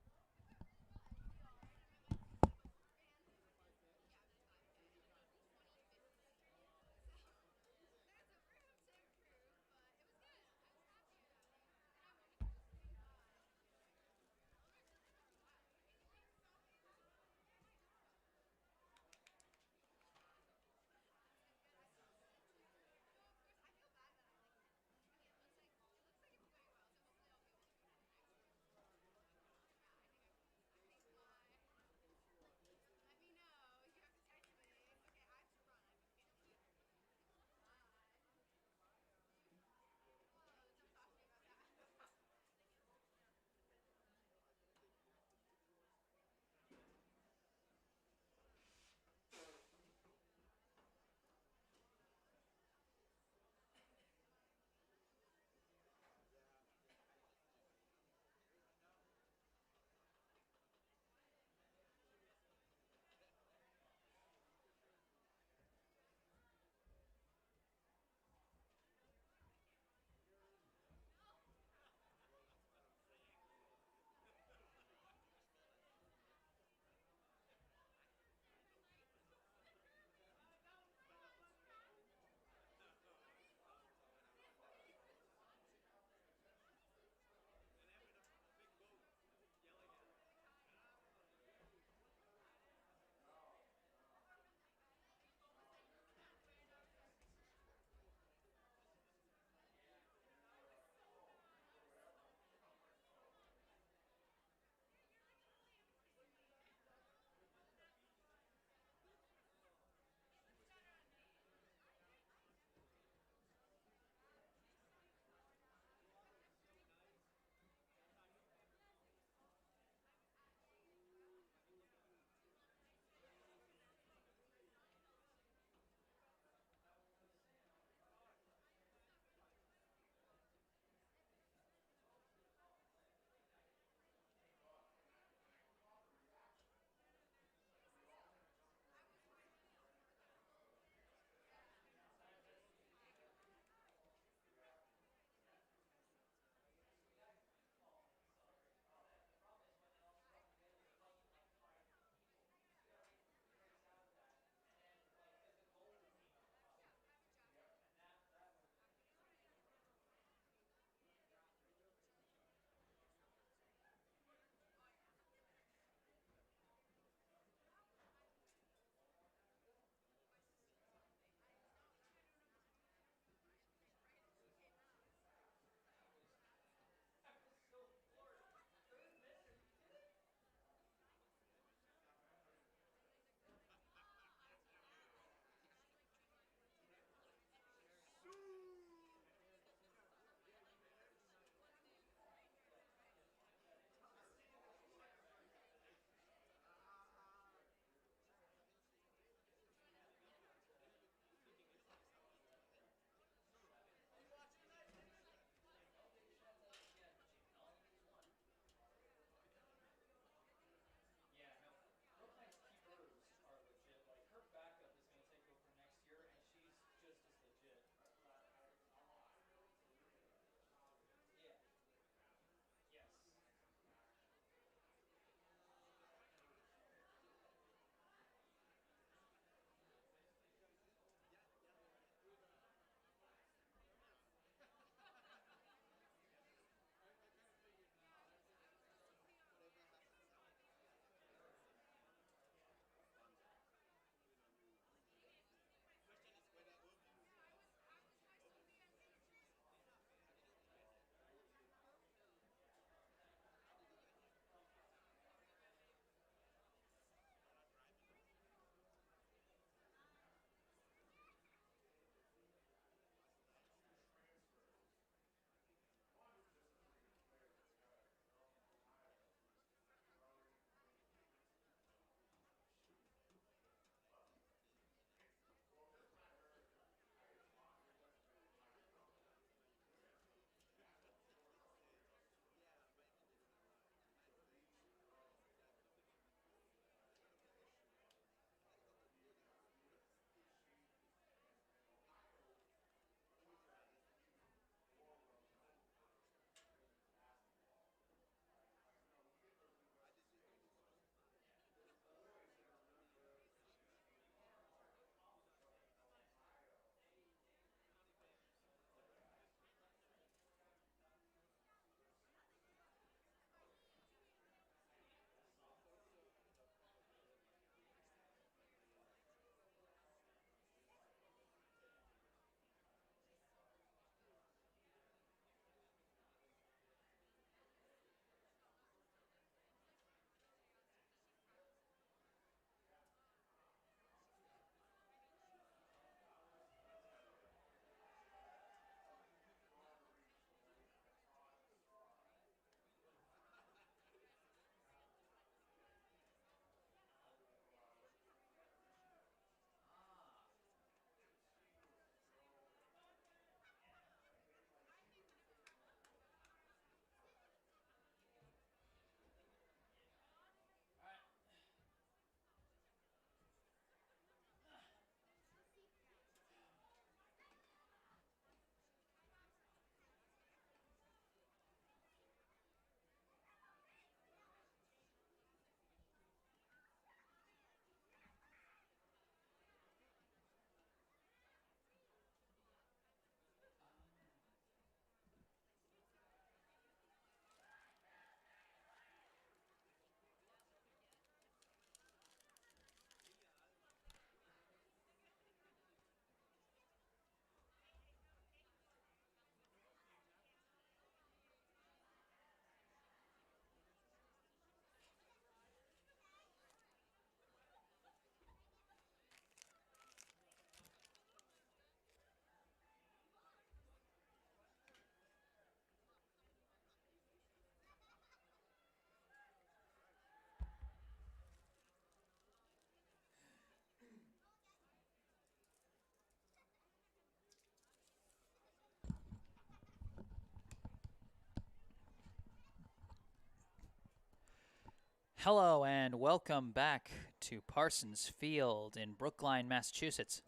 Hello and welcome back to Parsons Field in Brookline, Massachusetts.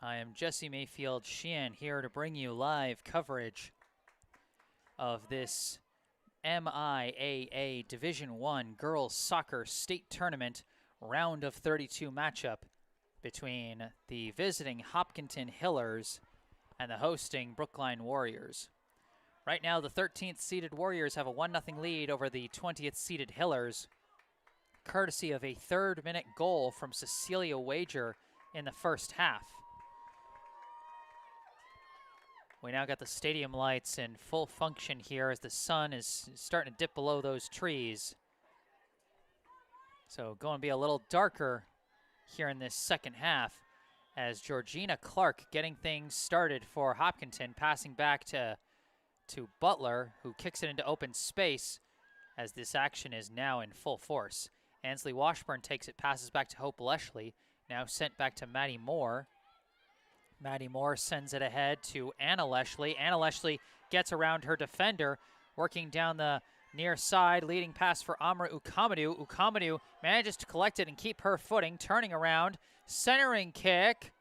I am Jesse Mayfield-Sheehan here to bring you live coverage of this MIAA Division I Girls Soccer State Tournament round of 32 matchup between the visiting Hopkinton Hillers and the hosting Brookline Warriors. Right now, the 13th seeded Warriors have a 1-0 lead over the 20th seeded Hillers, courtesy of a third-minute goal from Cecilia Wager in the first half. We now got the stadium lights in full function here as the sun is starting to dip below those trees. So going to be a little darker here in this second half as Georgina Clark getting things started for Hopkinton, passing back to Butler, who kicks it into open space as this action is now in full force. Ansley Washburn takes it, passes back to Hope Leshley, now sent back to Maddie Moore. Maddie Moore sends it ahead to Anna Leshley. Anna Leshley gets around her defender, working down the near side, leading pass for Amra Ukamadu. Ukamadu manages to collect it and keep her footing, turning around, centering kick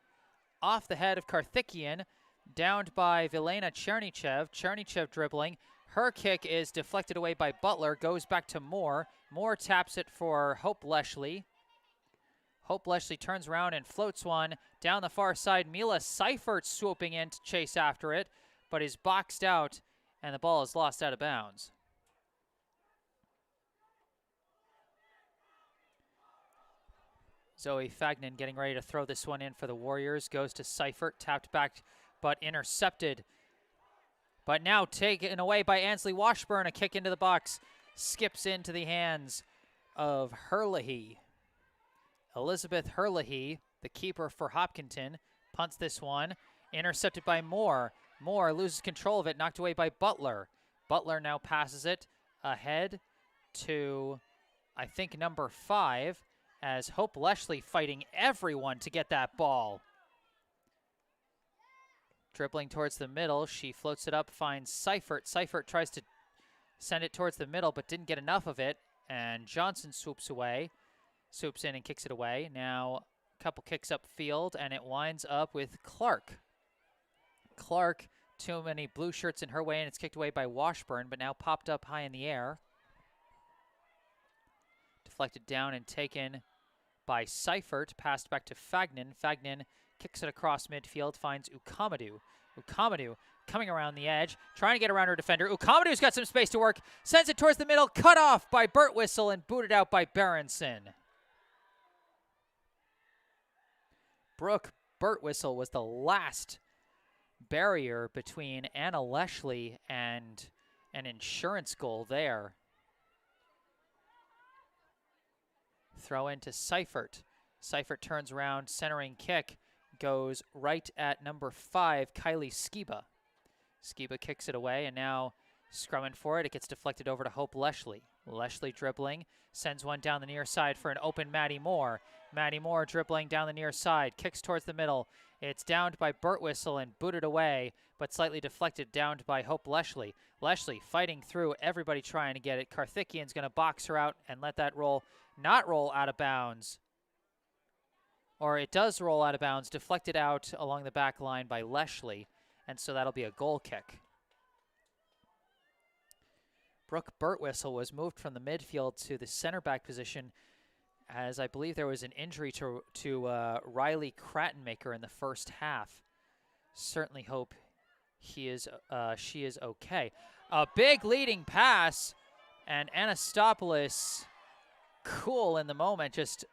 off the head of Karthikian, downed by Vilena Chernichev. Chernichev dribbling. Her kick is deflected away by Butler, goes back to Moore. Moore taps it for Hope Leshley. Hope Leshley turns around and floats one down the far side. Mila Seifert swooping in to chase after it, but is boxed out, and the ball is lost out of bounds. Zoe Fagnan getting ready to throw this one in for the Warriors. Goes to Seifert, tapped back, but intercepted. But now taken away by Ansley Washburn. A kick into the box. Skips into the hands of Herlihy. Elizabeth Herlihy, the keeper for Hopkinton, punts this one. Intercepted by Moore. Moore loses control of it, knocked away by Butler. Butler now passes it ahead to, I think, number 5, as Hope Leshley fighting everyone to get that ball. Dribbling towards the middle, she floats it up, finds Seifert. Seifert tries to send it towards the middle, but didn't get enough of it, and Johnson swoops in and kicks it away. Now a couple kicks upfield, and it winds up with Clark. Clark, too many blue shirts in her way, and it's kicked away by Washburn, but now popped up high in the air. Deflected down and taken by Seifert, passed back to Fagnan. Fagnan kicks it across midfield, finds Ukamadu. Ukamadu coming around the edge, trying to get around her defender. Ukamadu's got some space to work, sends it towards the middle, cut off by Birtwistle and booted out by Berenson. Brooke Birtwistle was the last barrier between Anna Leshley and an insurance goal there. Throw into Seifert. Seifert turns around, centering kick, goes right at number 5, Kylie Skiba. Skiba kicks it away, and now scrumming for it. It gets deflected over to Hope Leshley. Leshley dribbling, sends one down the near side for an open Maddie Moore. Maddie Moore dribbling down the near side, kicks towards the middle. It's downed by Birtwistle and booted away, but slightly deflected, downed by Hope Leshley. Leshley fighting through everybody trying to get it. Karthikian's going to box her out and let that not roll out of bounds. Or it does roll out of bounds, deflected out along the back line by Leshley, and so that'll be a goal kick. Brooke Birtwistle was moved from the midfield to the center back position, as I believe there was an injury to Riley Crattenmaker in the first half. Certainly hope she is okay. A big leading pass, and Anastopoulos, cool in the moment, just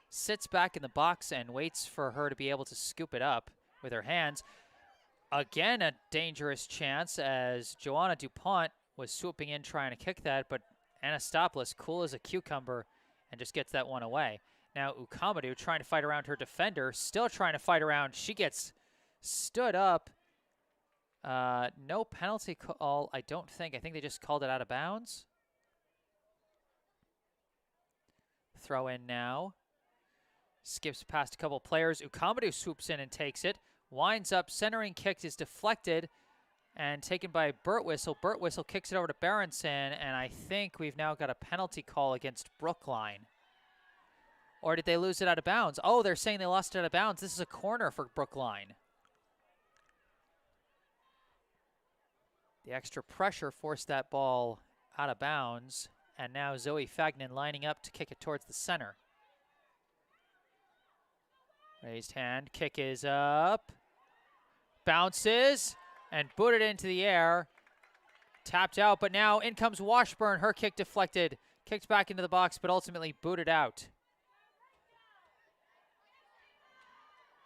sits back in the box and waits for her to be able to scoop it up with her hands. Again, a dangerous chance as Joanna DuPont was swooping in trying to kick that, but Anastopoulos, cool as a cucumber, and just gets that one away. Now Ukamadu trying to fight around her defender, still trying to fight around. She gets stood up. No penalty call, I don't think. I think they just called it out of bounds. Throw in now. Skips past a couple players. Ukamadu swoops in and takes it. Winds up, centering kick is deflected. and taken by Birtwistle. Birtwistle kicks it over to Berenson, and I think we've now got a penalty call against Brookline. Or did they lose it out of bounds? Oh, they're saying they lost it out of bounds. This is a corner for Brookline. The extra pressure forced that ball out of bounds, and now Zoe Fagnan lining up to kick it towards the center. Raised hand, kick is up, bounces, and booted into the air. Tapped out, but now in comes Washburn. Her kick deflected, kicked back into the box, but ultimately booted out.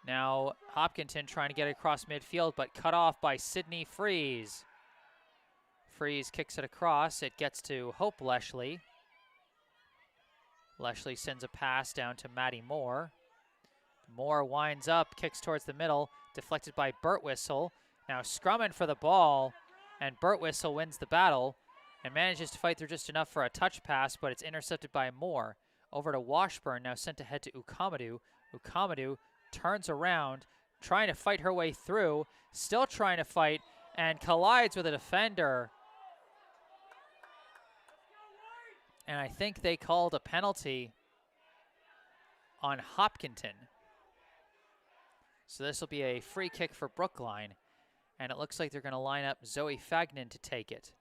Now Hopkinton trying to get it across midfield, but cut off by Sydney Freeze. Freeze kicks it across. It gets to Hope Leshley. Leshley sends a pass down to Maddie Moore. Moore winds up, kicks towards the middle, deflected by Birtwistle. Now scrumming for the ball, and Birtwistle wins the battle and manages to fight through just enough for a touch pass, but it's intercepted by Moore. Over to Washburn, now sent ahead to Ukamadou. Ukamadou turns around, trying to fight her way through, still trying to fight, and collides with a defender. And I think they called a penalty on Hopkinton. So this will be a free kick for Brookline, and it looks like they're going to line up Zoe Fagnan to take it.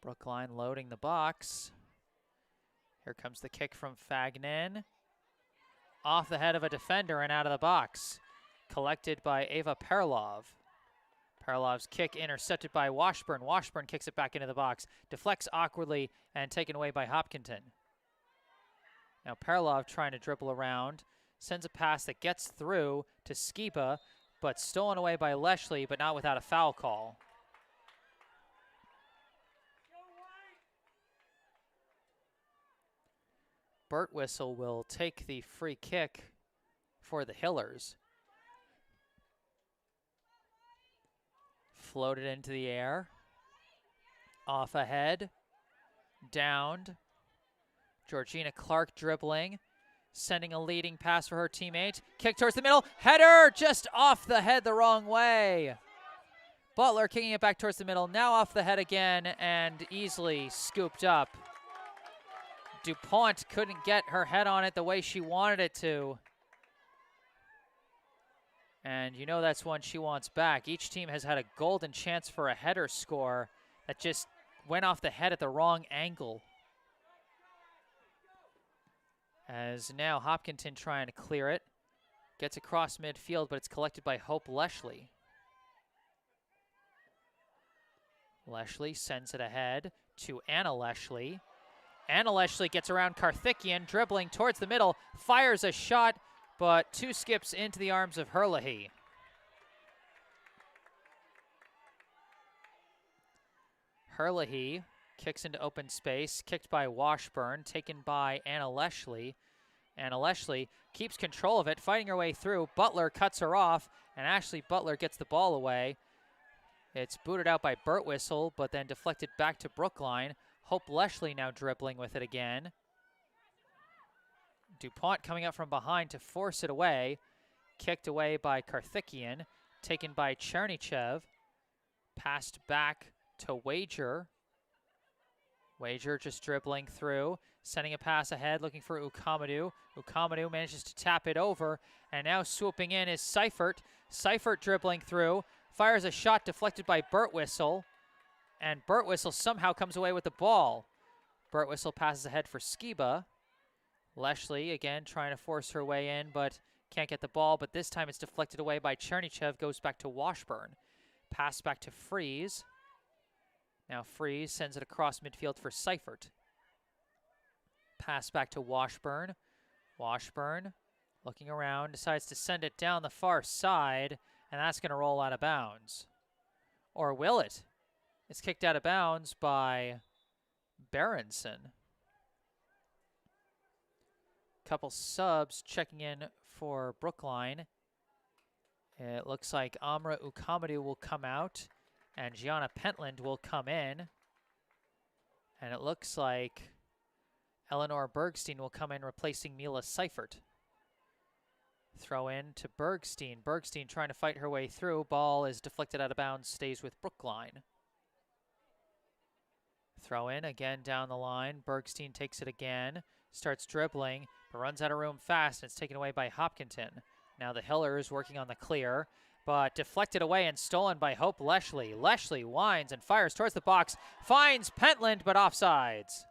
Brookline loading the box. Here comes the kick from Fagnan. Off the head of a defender and out of the box. Collected by Ava Perlov. Perlov's kick intercepted by Washburn. Washburn kicks it back into the box. Deflects awkwardly and taken away by Hopkinton. Now Perlov trying to dribble around. Sends a pass that gets through to Skiba, but stolen away by Leshley, but not without a foul call. Birtwistle will take the free kick for the Hillers. Floated into the air. Off ahead. Downed. Georgina Clark dribbling. Sending a leading pass for her teammate. Kick towards the middle. Header just off the head the wrong way. Butler kicking it back towards the middle. Now off the head again and easily scooped up. DuPont couldn't get her head on it the way she wanted it to. And you know that's one she wants back. Each team has had a golden chance for a header score that just went off the head at the wrong angle. As now Hopkinton trying to clear it. Gets across midfield, but it's collected by Hope Leshley. Leshley sends it ahead to Anna Leshley. Anna Leshley gets around Karthikeyan, dribbling towards the middle, fires a shot, but two skips into the arms of Herlihy. Herlihy kicks into open space, kicked by Washburn, taken by Anna Leshley. Anna Leshley keeps control of it, fighting her way through. Butler cuts her off, and Ashley Butler gets the ball away. It's booted out by Birtwistle, but then deflected back to Brookline. Hope Leshley now dribbling with it again. DuPont coming up from behind to force it away. Kicked away by Karthikeyan. Taken by Chernychev. Passed back to Wager. Wager just dribbling through. Sending a pass ahead, looking for Ukamadou. Ukamadou manages to tap it over. And now swooping in is Seifert. Seifert dribbling through. Fires a shot deflected by Birtwistle. And Birtwistle somehow comes away with the ball. Birtwistle passes ahead for Skiba. Leshley again trying to force her way in, but can't get the ball. But this time it's deflected away by Chernychev, goes back to Washburn. Pass back to Freeze. Now Freeze sends it across midfield for Seifert. Pass back to Washburn. Washburn looking around, decides to send it down the far side, and that's going to roll out of bounds. Or will it? It's kicked out of bounds by Berenson. Couple subs checking in for Brookline. It looks like Amra Ukamadou will come out and Gianna Pentland will come in. And it looks like Eleanor Bergstein will come in replacing Mila Seifert. Throw in to Bergstein. Bergstein trying to fight her way through. Ball is deflected out of bounds, stays with Brookline. Throw in again down the line. Bergstein takes it again, starts dribbling, but runs out of room fast, and it's taken away by Hopkinton. Now the Hillers working on the clear, but deflected away and stolen by Hope Leshley. Leshley winds and fires towards the box, finds Pentland, but offsides.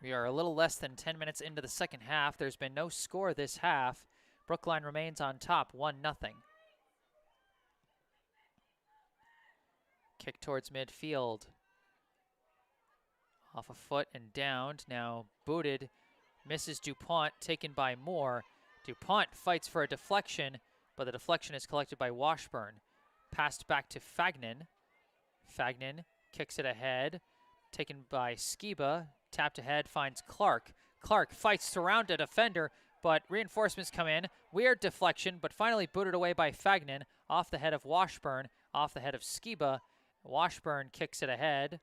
We are a little less than 10 minutes into the second half. There's been no score this half. Brookline remains on top, 1-0. Kick towards midfield. Off a foot and downed. Now booted. Misses DuPont, taken by Moore. DuPont fights for a deflection, but the deflection is collected by Washburn. Passed back to Fagnan. Fagnan kicks it ahead. Taken by Skiba. Tapped ahead, finds Clark. Clark fights around a defender, but reinforcements come in. Weird deflection, but finally booted away by Fagnan. Off the head of Washburn, off the head of Skiba. Washburn kicks it ahead.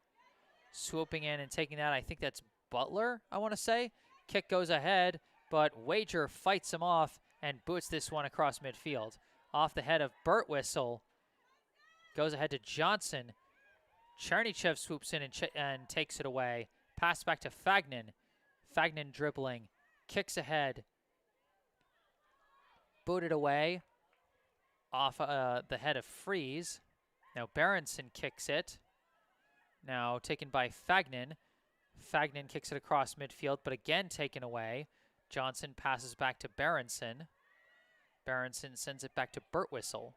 Swooping in and taking that, I think that's Butler, I want to say. Kick goes ahead, but Wager fights him off and boots this one across midfield. Off the head of Birtwistle. Goes ahead to Johnson. Chernychev swoops in and takes it away. Pass back to Fagnan. Fagnan dribbling. Kicks ahead. Booted away. Off the head of Freeze. Now Berenson kicks it. Now taken by Fagnan. Fagnan kicks it across midfield, but again taken away. Johnson passes back to Berenson. Berenson sends it back to Birtwistle.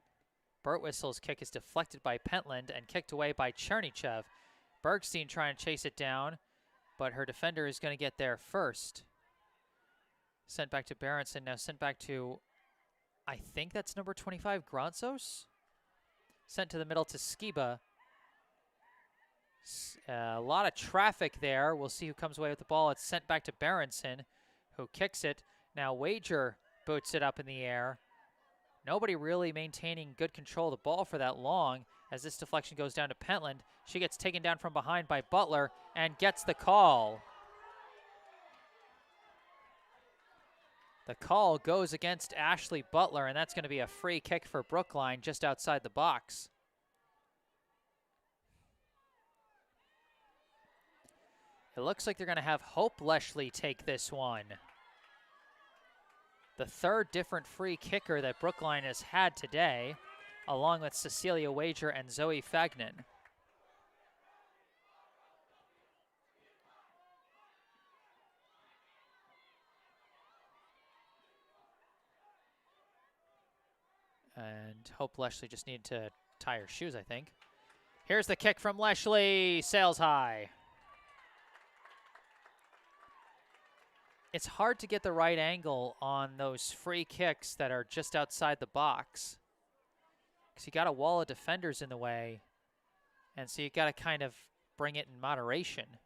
Birtwistle's kick is deflected by Pentland and kicked away by Chernychev. Bergstein trying to chase it down, but her defender is going to get there first. Sent back to Berenson, now sent back to, I think that's number 25, Gronsos? Sent to the middle to Skiba. A lot of traffic there. We'll see who comes away with the ball. It's sent back to Berenson, who kicks it. Now Wager boots it up in the air. Nobody really maintaining good control of the ball for that long as this deflection goes down to Pentland. She gets taken down from behind by Butler and gets the call. The call goes against Ashley Butler, and that's going to be a free kick for Brookline just outside the box. It looks like they're going to have Hope Leshley take this one. The third different free kicker that Brookline has had today, along with Cecilia Wager and Zoe Fagnan. And Hope Leshley just needed to tie her shoes, I think. Here's the kick from Leshley, sails high. It's hard to get the right angle on those free kicks that are just outside the box, because you got a wall of defenders in the way, and so you got to kind of bring it in moderation.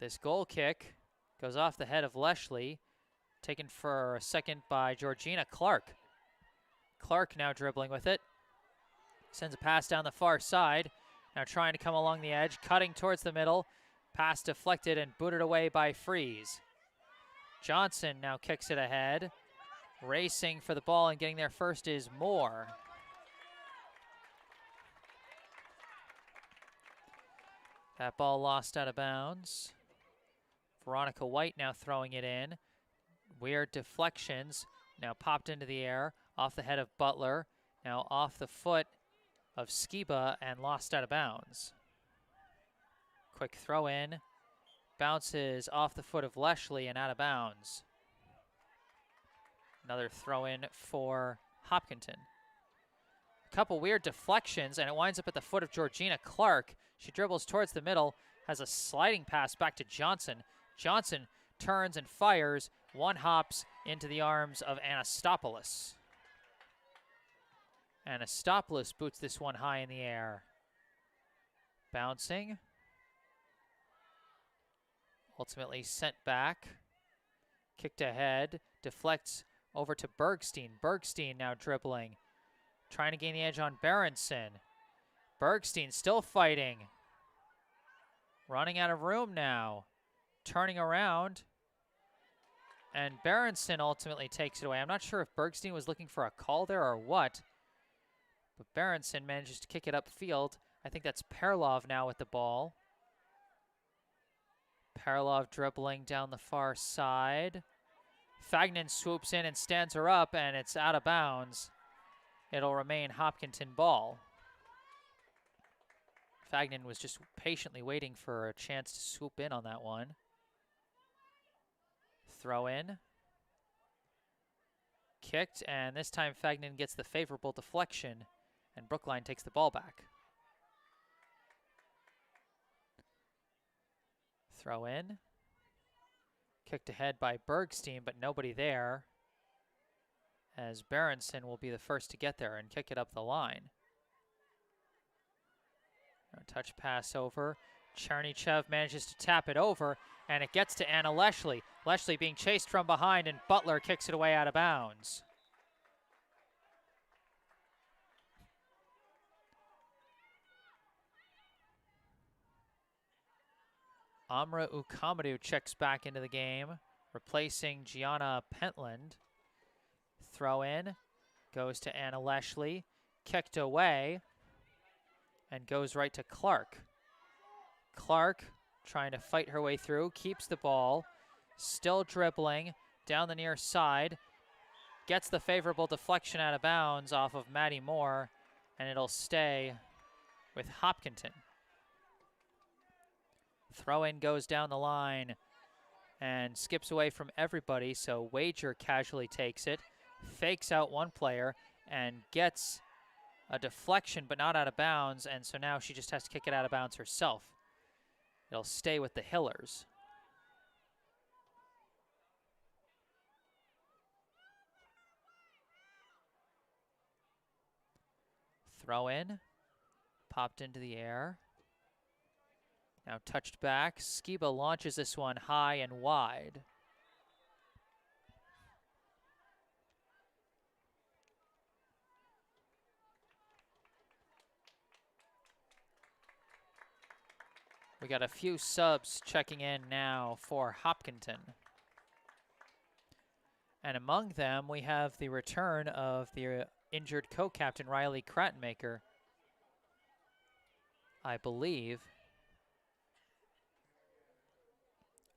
This goal kick goes off the head of Leshley, taken for a second by Georgina Clark. Clark now dribbling with it. Sends a pass down the far side. Now trying to come along the edge, cutting towards the middle. Pass deflected and booted away by Freeze. Johnson now kicks it ahead. Racing for the ball and getting there first is Moore. That ball lost out of bounds. Veronica White now throwing it in. Weird deflections. Now popped into the air. Off the head of Butler. Now off the foot of Skiba and lost out of bounds. Quick throw in. Bounces off the foot of Leshley and out of bounds. Another throw in for Hopkinton. A couple weird deflections, and it winds up at the foot of Georgina Clark. She dribbles towards the middle, has a sliding pass back to Johnson. Johnson turns and fires. One hops into the arms of Anastopoulos. Anastopoulos boots this one high in the air. Bouncing. Ultimately sent back. Kicked ahead. Deflects over to Bergstein. Bergstein now dribbling. Trying to gain the edge on Berenson. Bergstein still fighting. Running out of room now. Turning around. And Berenson ultimately takes it away. I'm not sure if Bergstein was looking for a call there or what. But Berenson manages to kick it upfield. I think that's Perlov now with the ball. Perlov dribbling down the far side. Fagnan swoops in and stands her up, and it's out of bounds. It'll remain Hopkinton ball. Fagnan was just patiently waiting for a chance to swoop in on that one. Throw in. Kicked, and this time Fagnan gets the favorable deflection, and Brookline takes the ball back. Throw in. Kicked ahead by Bergstein, but nobody there, as Berenson will be the first to get there and kick it up the line. A touch pass over. Chernychev manages to tap it over, and it gets to Anna Leshley. Leshley being chased from behind, and Butler kicks it away out of bounds. Amra Ukamadou checks back into the game, replacing Gianna Pentland. Throw in, goes to Anna Leshley, kicked away, and goes right to Clark. Clark trying to fight her way through, keeps the ball, still dribbling down the near side, gets the favorable deflection out of bounds off of Maddie Moore, and it'll stay with Hopkinton. Throw-in goes down the line and skips away from everybody, so Wager casually takes it, fakes out one player, and gets a deflection but not out of bounds, and so now she just has to kick it out of bounds herself. It'll stay with the Hillers. Throw in, popped into the air. Now touched back. Skiba launches this one high and wide. We got a few subs checking in now for Hopkinton. And among them, we have the return of the injured co-captain, Riley Krattenmaker, I believe.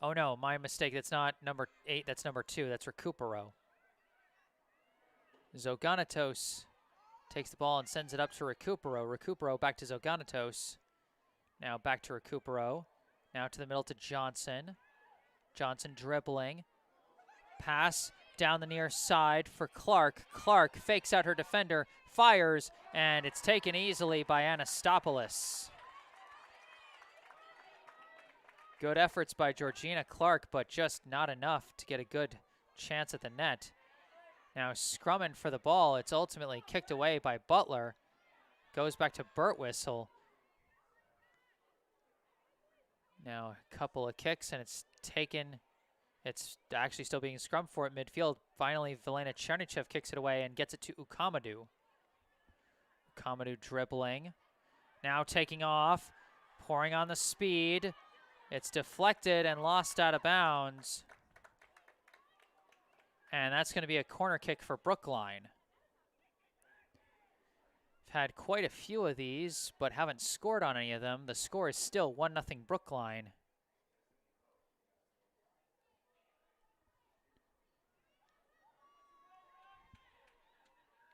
Oh no, my mistake. That's not number 8, that's number 2. That's Recupero. Zoganatos takes the ball and sends it up to Recupero. Recupero back to Zoganatos. Now back to Recupero. Now to the middle to Johnson. Johnson dribbling. Pass down the near side for Clark. Clark fakes out her defender, fires, and it's taken easily by Anastopoulos. Good efforts by Georgina Clark, but just not enough to get a good chance at the net. Now scrumming for the ball. It's ultimately kicked away by Butler. Goes back to Birtwistle. Now a couple of kicks, and it's taken. It's actually still being scrummed for at midfield. Finally, Velena Chernychev kicks it away and gets it to Ukamadou. Ukamadou dribbling. Now taking off, pouring on the speed. It's deflected and lost out of bounds. And that's going to be a corner kick for Brookline. We've had quite a few of these, but haven't scored on any of them. The score is still 1-0 Brookline.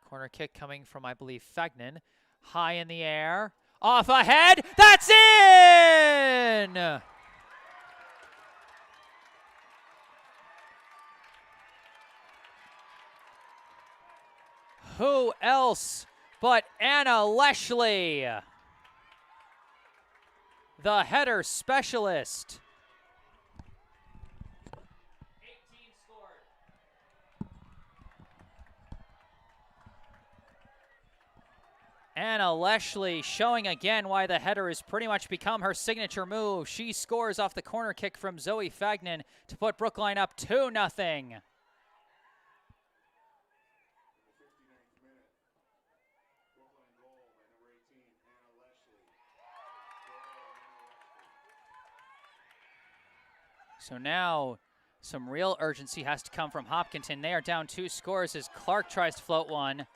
Corner kick coming from, I believe, Fagnan. High in the air. Off ahead. That's in! Who else but Anna Leshley, the header specialist. 18 scored. Anna Leshley showing again why the header has pretty much become her signature move. She scores off the corner kick from Zoe Fagnan to put Brookline up 2-0. So now some real urgency has to come from Hopkinton. They are down 2 scores as Clark tries to float one,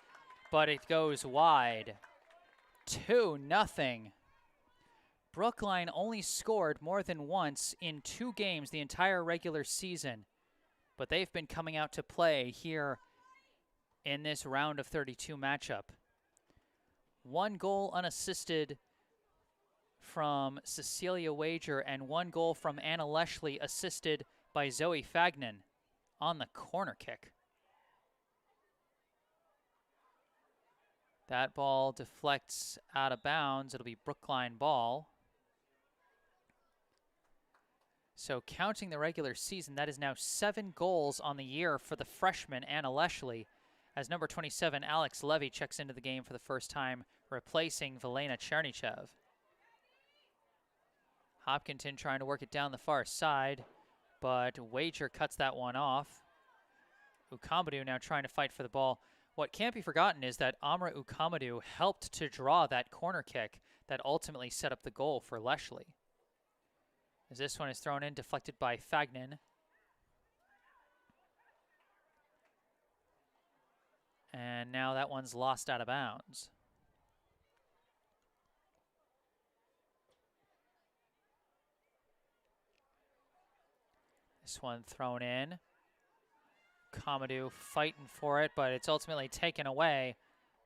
but it goes wide. 2-0. Brookline only scored more than once in 2 games the entire regular season, but they've been coming out to play here in this round of 32 matchup. 1 goal unassisted from Cecilia Wager and 1 goal from Anna Leshley, assisted by Zoe Fagnan on the corner kick. That ball deflects out of bounds. It'll be Brookline ball. So counting the regular season, that is now 7 goals on the year for the freshman Anna Leshley, as number 27 Alex Levy checks into the game for the first time, replacing Velena Chernychev. Hopkinton trying to work it down the far side, but Wager cuts that one off. Ukamadou now trying to fight for the ball. What can't be forgotten is that Amra Ukamadou helped to draw that corner kick that ultimately set up the goal for Leshley. As this one is thrown in, deflected by Fagnan. And now that one's lost out of bounds. This one thrown in. Commodore fighting for it, but it's ultimately taken away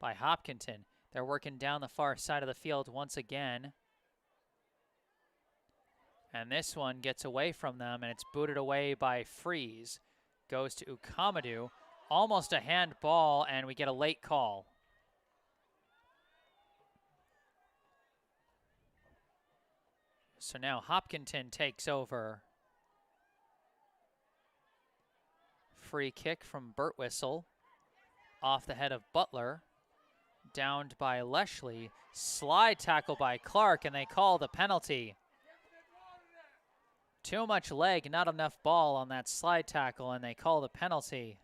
by Hopkinton. They're working down the far side of the field once again. And this one gets away from them, and it's booted away by Freeze. Goes to Ukamadou. Almost a handball, and we get a late call. So now Hopkinton takes over. Free kick from Birtwistle. Off the head of Butler. Downed by Leshley. Slide tackle by Clark, and they call the penalty. Too much leg, not enough ball on that slide tackle, and they call the penalty.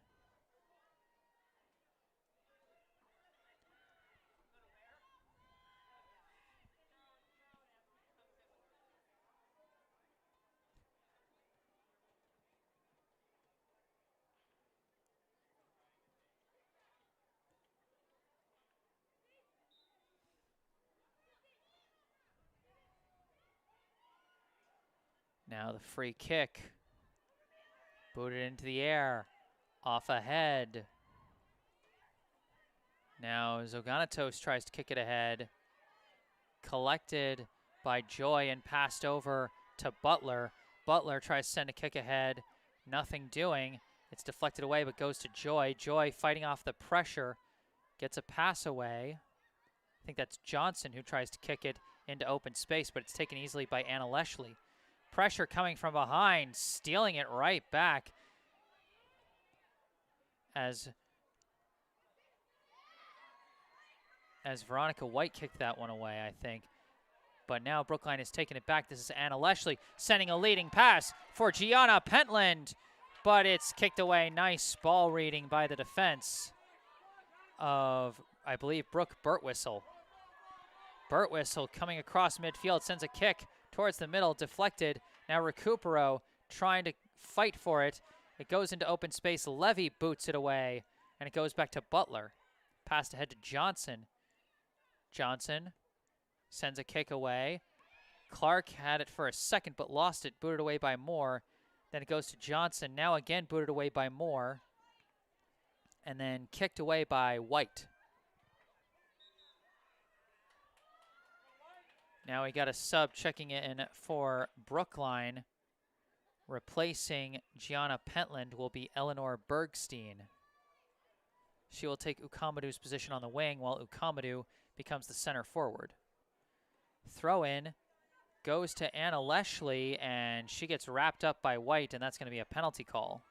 Now the free kick, booted into the air, off ahead. Now Zoganatos tries to kick it ahead, collected by Joy and passed over to Butler. Butler tries to send a kick ahead, nothing doing. It's deflected away but goes to Joy. Joy fighting off the pressure, gets a pass away. I think that's Johnson who tries to kick it into open space, but it's taken easily by Anna Leshley. Pressure coming from behind, stealing it right back as Veronica White kicked that one away, I think. But now Brookline is taking it back. This is Anna Leshley sending a leading pass for Gianna Pentland, but it's kicked away. Nice ball reading by the defense of, I believe, Brooke Birtwistle. Birtwistle coming across midfield, sends a kick towards the middle, deflected. Now Recupero trying to fight for it. It goes into open space. Levy boots it away, and it goes back to Butler. Passed ahead to Johnson. Johnson sends a kick away. Clark had it for a second, but lost it, booted away by Moore. Then it goes to Johnson. Now again booted away by Moore. And then kicked away by White. Now we got a sub checking in for Brookline. Replacing Gianna Pentland will be Eleanor Bergstein. She will take Ukamadou's position on the wing, while Ukamadou becomes the center forward. Throw in goes to Anna Leshley, and she gets wrapped up by White, and that's going to be a penalty call.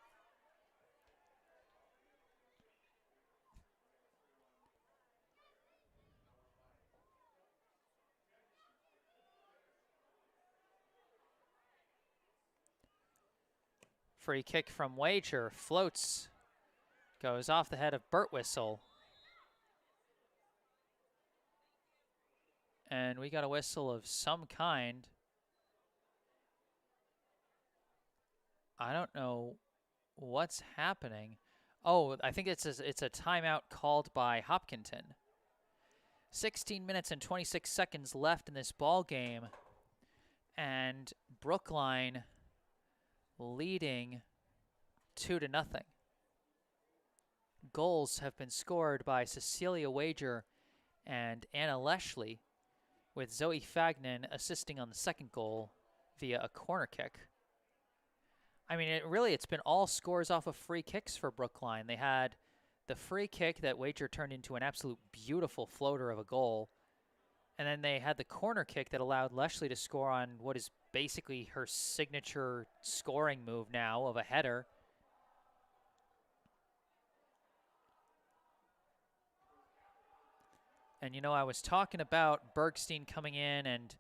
Free kick from Wager, floats, goes off the head of Birtwistle. And we got a whistle of some kind. I don't know what's happening. Oh, I think it's a timeout called by Hopkinton. 16 minutes and 26 seconds left in this ball game, and Brookline leading 2-0. Goals have been scored by Cecilia Wager and Anna Leshley, with Zoe Fagnan assisting on the second goal via a corner kick. I mean, it's been all scores off of free kicks for Brookline. They had the free kick that Wager turned into an absolute beautiful floater of a goal. And then they had the corner kick that allowed Leshley to score on what is basically her signature scoring move now of a header. And, I was talking about Bergstein coming in and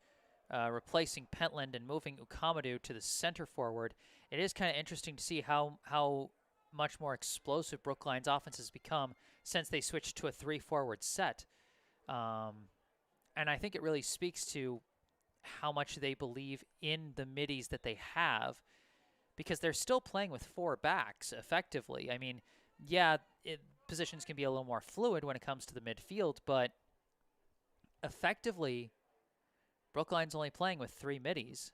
replacing Pentland and moving Ukamadu to the center forward. It is kind of interesting to see how much more explosive Brookline's offense has become since they switched to a 3-forward set. And I think it really speaks to how much they believe in the middies that they have, because they're still playing with 4 backs effectively. I mean, yeah, positions can be a little more fluid when it comes to the midfield, but effectively, Brookline's only playing with 3 middies,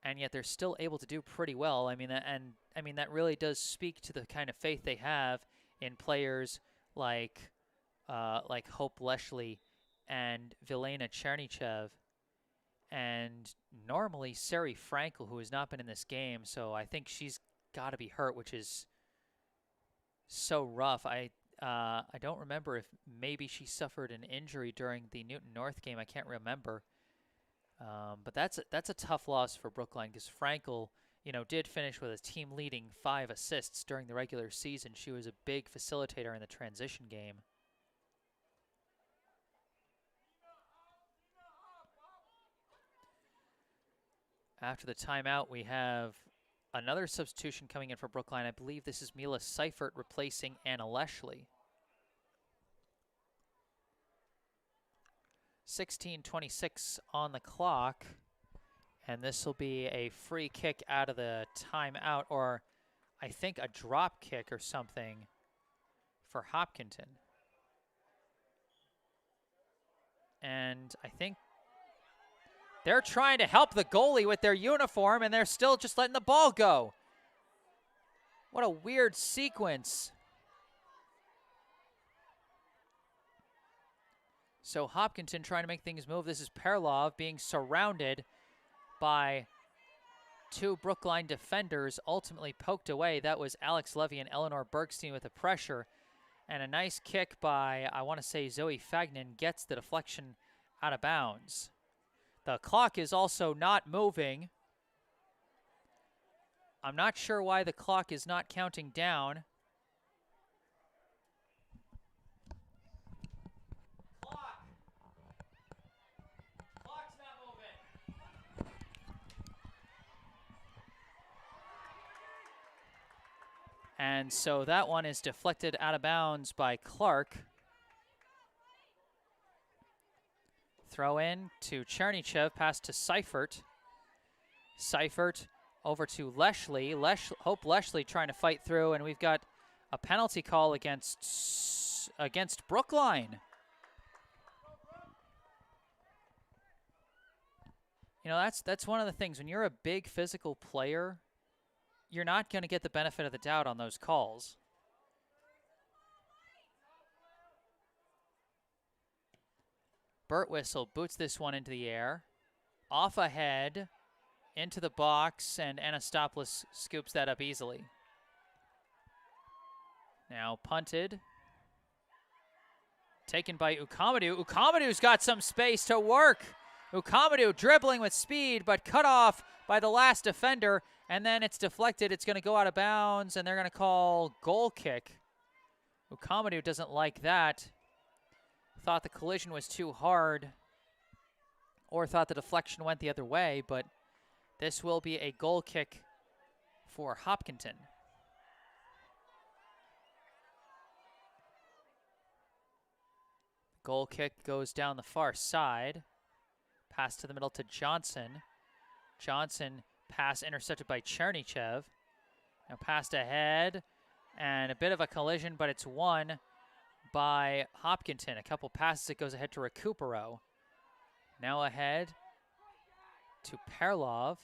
and yet they're still able to do pretty well. I mean, that really does speak to the kind of faith they have in players like Hope Leshley and Vilena Chernichev, and normally Sari Frankel, who has not been in this game, so I think she's got to be hurt, which is so rough. I don't remember if maybe she suffered an injury during the Newton North game. I can't remember. But that's a tough loss for Brookline, because Frankel, did finish with a team-leading 5 assists during the regular season. She was a big facilitator in the transition game. After the timeout, we have another substitution coming in for Brookline. I believe this is Mila Seifert replacing Anna Leshley. 16:26 on the clock, and this will be a free kick out of the timeout, or I think a drop kick or something for Hopkinton. And I think they're trying to help the goalie with their uniform, and they're still just letting the ball go. What a weird sequence. So Hopkinton trying to make things move. This is Perlov being surrounded by 2 Brookline defenders, ultimately poked away. That was Alex Levy and Eleanor Bergstein with the pressure. And a nice kick by, I want to say, Zoe Fagnan gets the deflection out of bounds. The clock is also not moving. I'm not sure why the clock is not counting down. Clock's not moving. And so that one is deflected out of bounds by Clark. Throw in to Chernichev, pass to Seifert. Seifert over to Leshley. Hope Leshley trying to fight through, and we've got a penalty call against Brookline. That's one of the things. When you're a big physical player, you're not going to get the benefit of the doubt on those calls. Birtwistle boots this one into the air. Off ahead, into the box, and Anastopoulos scoops that up easily. Now punted. Taken by Ukamadu. Ukamadu's got some space to work. Ukamadu dribbling with speed, but cut off by the last defender, and then it's deflected. It's going to go out of bounds, and they're going to call goal kick. Ukamadu doesn't like that. Thought the collision was too hard, or thought the deflection went the other way, but this will be a goal kick for Hopkinton. Goal kick goes down the far side. Pass to the middle to Johnson. Johnson pass intercepted by Chernychev. Now passed ahead, and a bit of a collision, but it's won by Hopkinton. A couple passes, it goes ahead to Recupero. Now ahead to Perlov.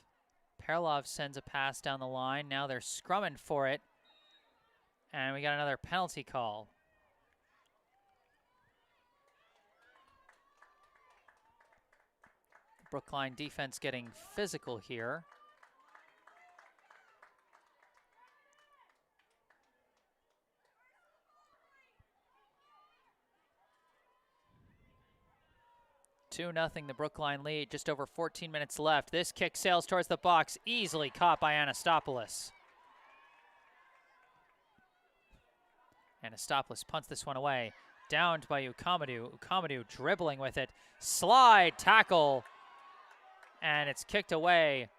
Perlov sends a pass down the line. Now they're scrumming for it, and we got another penalty call. Brookline defense getting physical here. Two 2-0 the Brookline lead, just over 14 minutes left. This kick sails towards the box, easily caught by Anastopoulos. Anastopoulos punts this one away, downed by Ukamadou. Ukamadou dribbling with it, slide tackle, and it's kicked away.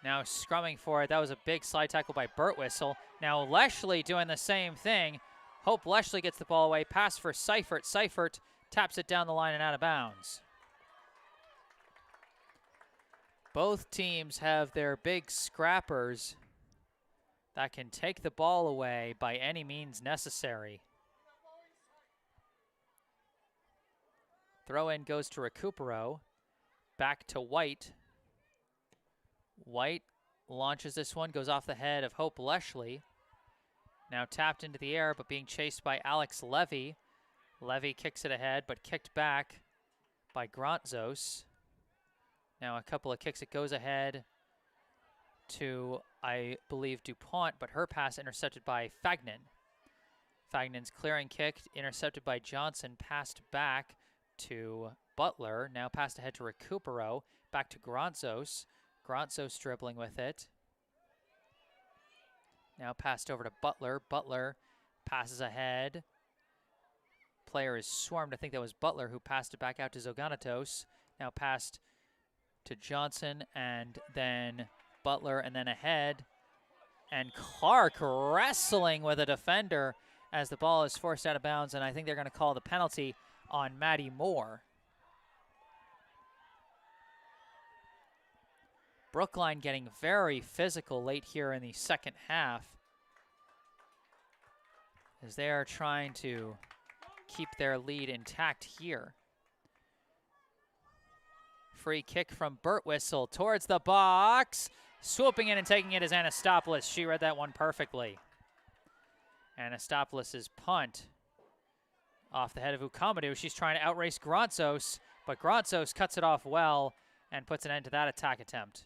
Now scrumming for it. That was a big slide tackle by Birtwistle. Now Leshley doing the same thing. Hope Leshley gets the ball away. Pass for Seifert. Seifert taps it down the line and out of bounds. Both teams have their big scrappers that can take the ball away by any means necessary. Throw in goes to Recupero. Back to White. White launches this one, goes off the head of Hope Leshley. Now tapped into the air, but being chased by Alex Levy. Levy kicks it ahead, but kicked back by Grontzos. Now a couple of kicks, it goes ahead to, I believe, DuPont, but her pass intercepted by Fagnan. Fagnan's clearing kick, intercepted by Johnson, passed back to Butler. Now passed ahead to Recupero, back to Grontzos. Grontzos dribbling with it. Now passed over to Butler. Butler passes ahead. Player is swarmed. I think that was Butler who passed it back out to Zoganatos. Now passed to Johnson, and then Butler, and then ahead. And Clark wrestling with a defender as the ball is forced out of bounds, and I think they're going to call the penalty on Maddie Moore. Brookline getting very physical late here in the second half as they are trying to keep their lead intact here. Free kick from Birtwistle towards the box. Swooping in and taking it is Anastopoulos. She read that one perfectly. Anastopoulos' punt off the head of Ukamadou. She's trying to outrace Grontzos, but Grontzos cuts it off well and puts an end to that attack attempt.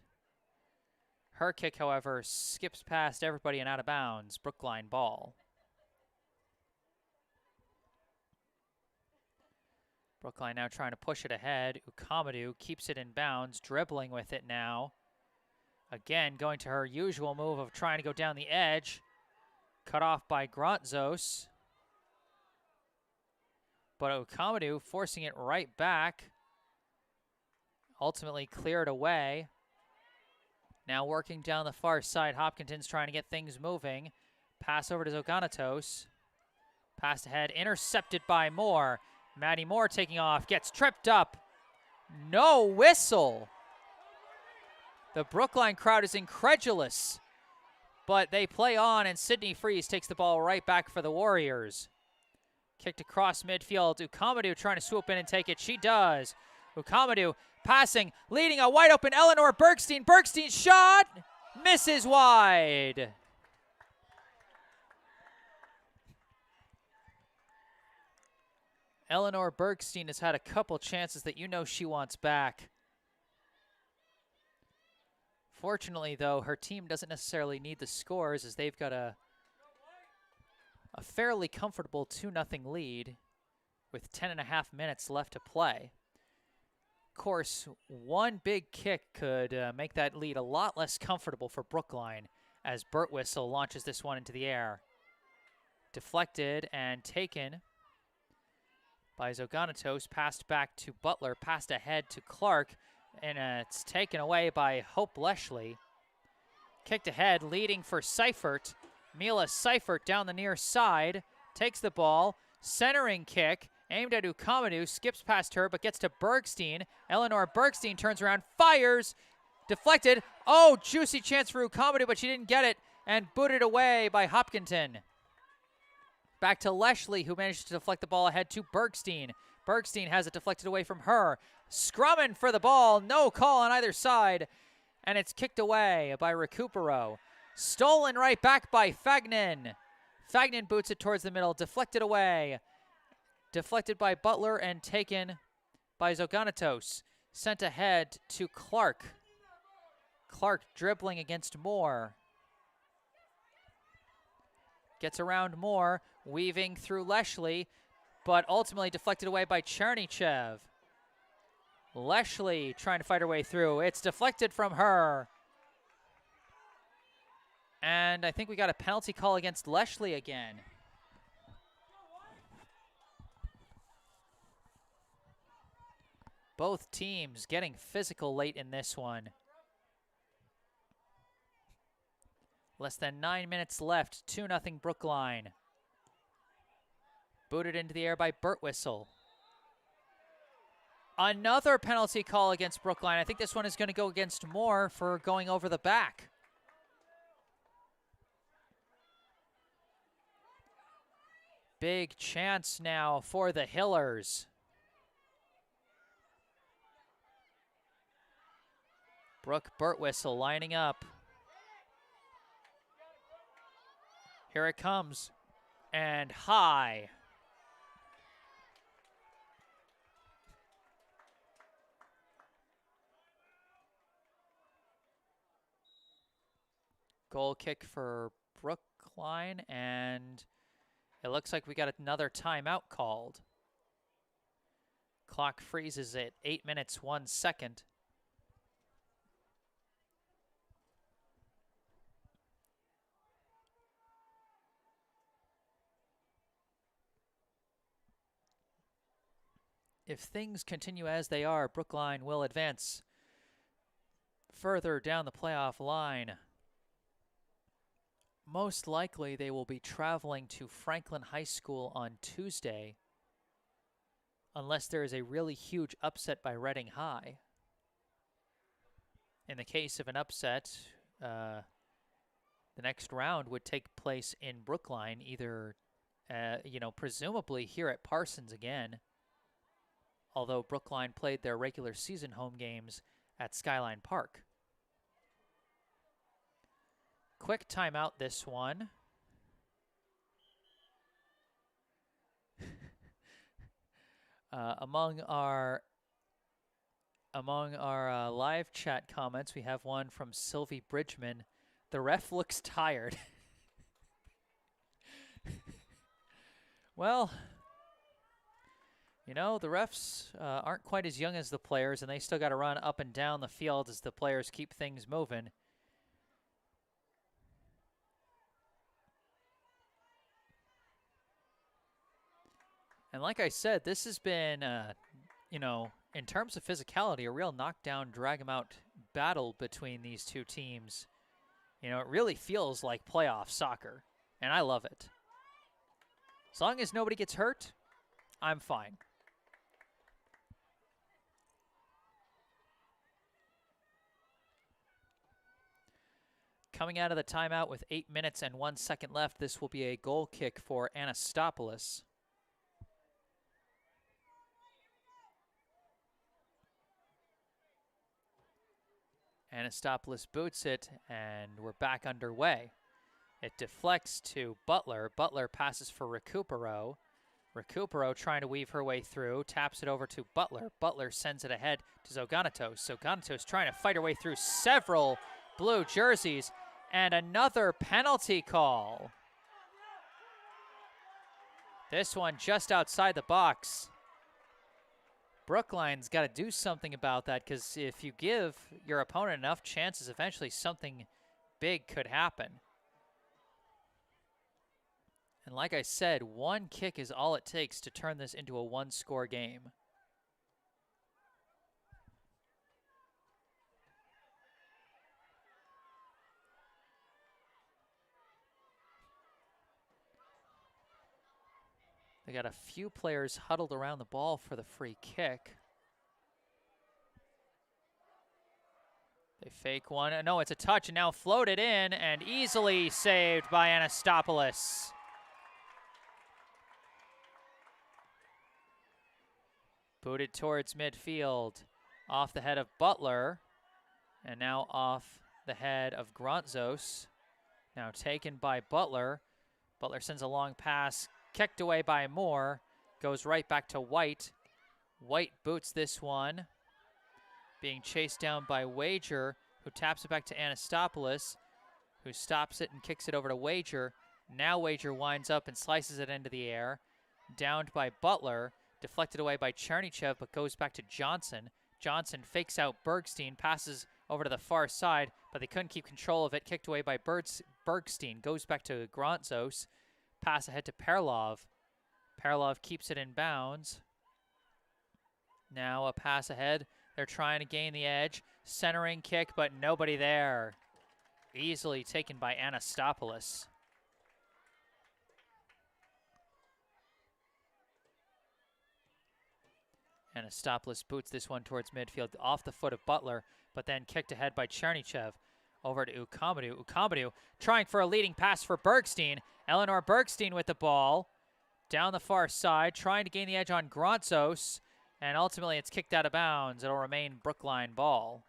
Her kick, however, skips past everybody and out of bounds. Brookline ball. Brookline now trying to push it ahead. Ukamadou keeps it in bounds, dribbling with it now. Again, going to her usual move of trying to go down the edge. Cut off by Grontzos. But Ukamadou forcing it right back. Ultimately cleared away. Now working down the far side. Hopkinton's trying to get things moving. Pass over to Zoganatos. Pass ahead, intercepted by Moore. Maddie Moore taking off, gets tripped up. No whistle. The Brookline crowd is incredulous, but they play on, and Sydney Freeze takes the ball right back for the Warriors. Kicked across midfield. Ukamadou trying to swoop in and take it. She does. Ukamadou passing, leading a wide open Eleanor Bergstein. Bergstein's shot misses wide. Eleanor Bergstein has had a couple chances that you know she wants back. Fortunately, though, her team doesn't necessarily need the scores as they've got a fairly comfortable 2-0 lead with 10.5 minutes left to play. Of course, one big kick could make that lead a lot less comfortable for Brookline as Birtwistle launches this one into the air. Deflected and taken by Zoganatos, passed back to Butler, passed ahead to Clark, and it's taken away by Hope Leshley. Kicked ahead, leading for Seifert. Mila Seifert down the near side, takes the ball, centering kick, aimed at Ukamadou, skips past her, but gets to Bergstein. Eleanor Bergstein turns around, fires, Deflected. Oh, juicy chance for Ukamadu, but she didn't get it. And booted away by Hopkinton. Back to Leshley, who managed to deflect the ball ahead to Bergstein. Bergstein has it deflected away from her. Scrumming for the ball. No call on either side. And it's kicked away by Recupero. Stolen right back by Fagnan. Fagnan boots it towards the middle. Deflected away. Deflected by Butler and taken by Zoganatos. Sent ahead to Clark. Clark dribbling against Moore. Gets around Moore, weaving through Leshley, but ultimately deflected away by Chernychev. Leshley trying to fight her way through. It's deflected from her. And I think we got a penalty call against Leshley again. Both teams getting physical late in this one. Less than 9 minutes left, 2-0 Brookline. Booted into the air by Birtwistle. Another penalty call against Brookline. I think this one is going to go against Moore for going over the back. Big chance now for the Hillers. Brooke Birtwistle lining up. Here it comes, and high. Goal kick for Brookline, and it looks like we got another timeout called. Clock freezes at 8 minutes, 1 second. If things continue as they are, Brookline will advance further down the playoff line. Most likely they will be traveling to Franklin High School on Tuesday, unless there is a really huge upset by Reading High. In the case of an upset, the next round would take place in Brookline, either, presumably here at Parsons again, although Brookline played their regular season home games at Skyline Park. Quick timeout this one. Among our live chat comments, we have one from Sylvie Bridgman. The ref looks tired. Well, the refs aren't quite as young as the players, and they still got to run up and down the field as the players keep things moving. And like I said, this has been, in terms of physicality, a real knockdown, drag-em-out battle between these two teams. It really feels like playoff soccer, and I love it. As long as nobody gets hurt, I'm fine. Coming out of the timeout with 8 minutes and 1 second left, this will be a goal kick for Anastopoulos. Anastopoulos boots it, and we're back underway. It deflects to Butler. Butler passes for Recupero. Recupero trying to weave her way through, taps it over to Butler. Butler sends it ahead to Zoganatos. Zoganatos trying to fight her way through several blue jerseys, and another penalty call. This one just outside the box. Brookline's got to do something about that, because if you give your opponent enough chances, eventually something big could happen. And like I said, one kick is all it takes to turn this into a one-score game. They got a few players huddled around the ball for the free kick. They fake one. No, it's a touch, and now floated in and easily saved by Anastopoulos. Booted towards midfield. Off the head of Butler. And now off the head of Grontzos. Now taken by Butler. Butler sends a long pass. Kicked away by Moore. Goes right back to White. White boots this one. Being chased down by Wager, who taps it back to Anastopoulos, who stops it and kicks it over to Wager. Now Wager winds up and slices it into the air. Downed by Butler, deflected away by Chernychev, but goes back to Johnson. Johnson fakes out Bergstein, passes over to the far side, but they couldn't keep control of it. Kicked away by Bergstein, goes back to Grontzos. Pass ahead to Perlov. Perlov keeps it in bounds. Now a pass ahead. They're trying to gain the edge. Centering kick, but nobody there. Easily taken by Anastopoulos. Anastopoulos boots this one towards midfield off the foot of Butler, but then kicked ahead by Chernychev. Over to Ukamadou. Ukamadou trying for a leading pass for Bergstein. Eleanor Bergstein with the ball. Down the far side, trying to gain the edge on Grontzos. And ultimately, it's kicked out of bounds. It'll remain Brookline ball.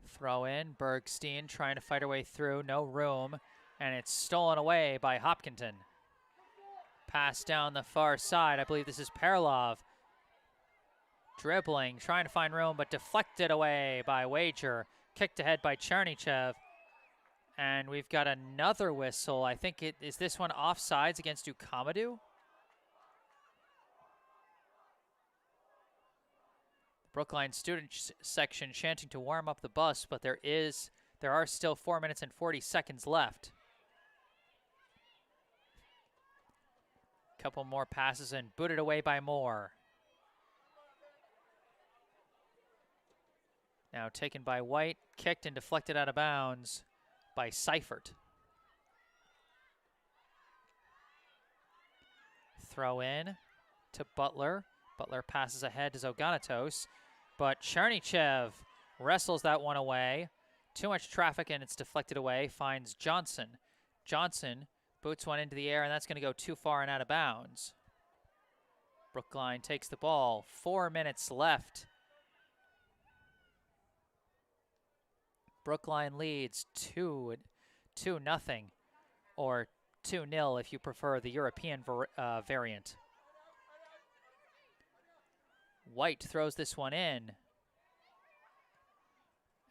Throw in, Bergstein trying to fight her way through, no room. And it's stolen away by Hopkinton. Pass down the far side. I believe this is Perlov. Dribbling, trying to find room, but deflected away by Wager. Kicked ahead by Chernychev. And we've got another whistle. I think is this one offsides against Ukamadou? Brookline student section chanting to warm up the bus, but there are still 4 minutes and 40 seconds left. Couple more passes and booted away by Moore. Now taken by White, kicked and deflected out of bounds by Seifert. Throw in to Butler. Butler passes ahead to Zoganatos, but Chernychev wrestles that one away. Too much traffic and it's deflected away. Finds Johnson. Johnson boots one into the air, and that's going to go too far and out of bounds. Brookline takes the ball. 4 minutes left. Brookline leads 2-0, or 2-0 if you prefer the European variant. White throws this one in.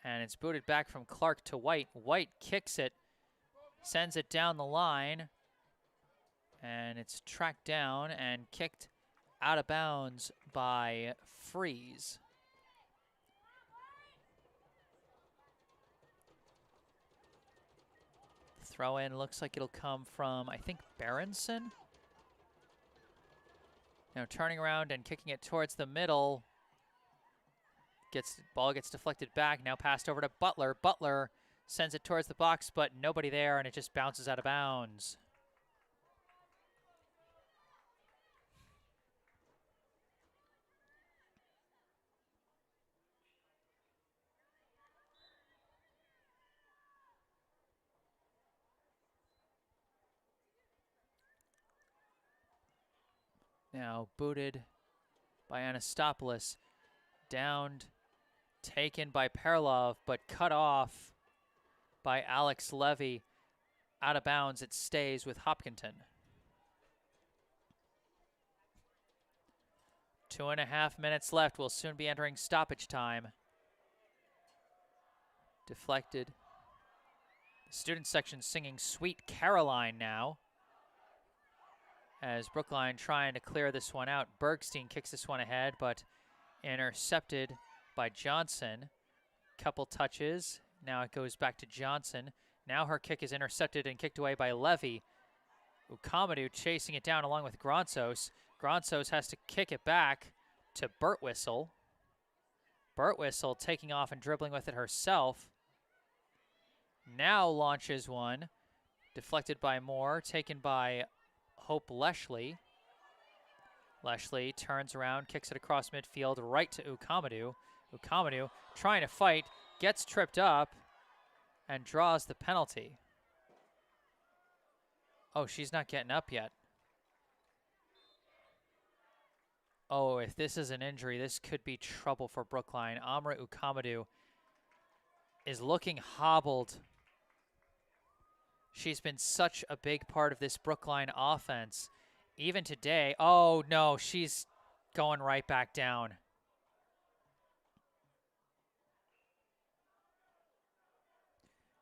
And it's booted back from Clark to White. White kicks it. Sends it down the line, and it's tracked down and kicked out of bounds by Freeze. Throw in looks like it'll come from, I think, Berenson. Now turning around and kicking it towards the middle. Ball gets deflected back, now passed over to Butler. Butler sends it towards the box, but nobody there, and it just bounces out of bounds. Now booted by Anastopoulos. Downed, taken by Perlov, but cut off by Alex Levy. Out of bounds, it stays with Hopkinton. 2.5 minutes left. We'll soon be entering stoppage time. Deflected. The student section singing Sweet Caroline now. As Brookline trying to clear this one out. Bergstein kicks this one ahead, but intercepted by Johnson. Couple touches. Now it goes back to Johnson. Now her kick is intercepted and kicked away by Levy. Ukamadou chasing it down along with Grontzos. Gronsos has to kick it back to Birtwistle. Birtwistle taking off and dribbling with it herself. Now launches one. Deflected by Moore, taken by Hope Leshley. Leshley turns around, kicks it across midfield, right to Ukamadu. Ukamadu trying to fight, gets tripped up, and draws the penalty. Oh, she's not getting up yet. Oh, if this is an injury, this could be trouble for Brookline. Amra Ukamadu is looking hobbled. She's been such a big part of this Brookline offense. Even today, oh no, she's going right back down.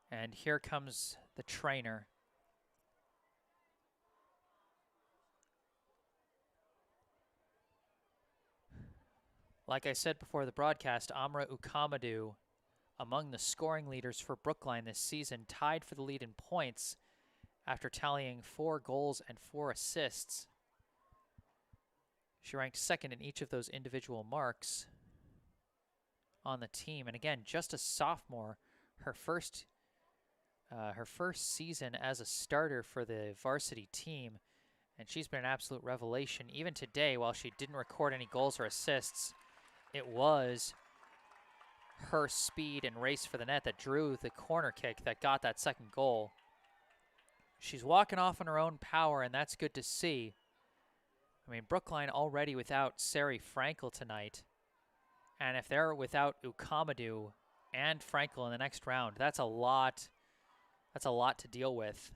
And here comes the trainer. Like I said before the broadcast, Amra Ukamadu, among the scoring leaders for Brookline this season, tied for the lead in points after tallying 4 goals and 4 assists. She ranked second in each of those individual marks on the team. And again, just a sophomore, her first season as a starter for the varsity team. And she's been an absolute revelation. Even today, while she didn't record any goals or assists, it was her speed and race for the net that drew the corner kick that got that second goal. She's walking off on her own power, and that's good to see. I mean, Brookline already without Sari Frankel tonight. And if they're without Ukamadu and Frankel in the next round, that's a lot to deal with.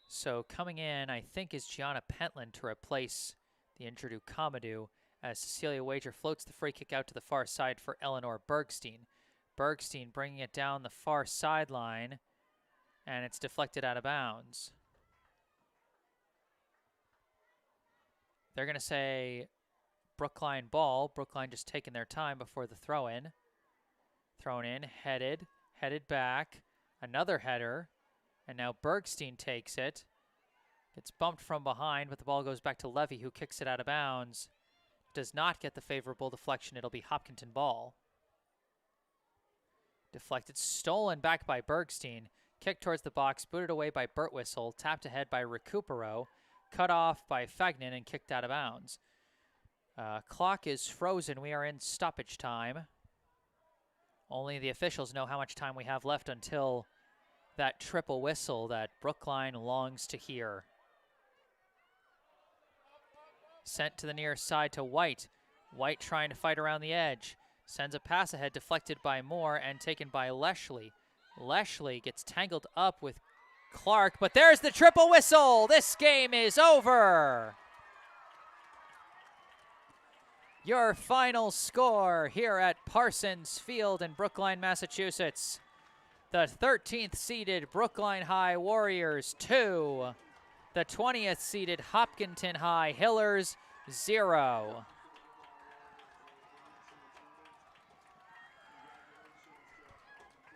So coming in, I think, is Gianna Pentland to replace the injured Ukamadu, as Cecilia Wager floats the free kick out to the far side for Eleanor Bergstein. Bergstein bringing it down the far sideline, and it's deflected out of bounds. They're going to say Brookline ball. Brookline just taking their time before the throw-in. Thrown in, headed back, another header, and now Bergstein takes it. It's bumped from behind, but the ball goes back to Levy, who kicks it out of bounds. Does not get the favorable deflection. It'll be Hopkinton ball. Deflected, stolen back by Bergstein. Kicked towards the box, booted away by Birtwistle, tapped ahead by Recupero, cut off by Fagnan, and kicked out of bounds. Clock is frozen. We are in stoppage time. Only the officials know how much time we have left until that triple whistle that Brookline longs to hear. Sent to the near side to White. White trying to fight around the edge. Sends a pass ahead, deflected by Moore and taken by Leshley. Leshley gets tangled up with Clark, but there's the triple whistle. This game is over. Your final score here at Parsons Field in Brookline, Massachusetts. The 13th seeded Brookline High Warriors 2. The 20th seeded Hopkinton High Hillers 0.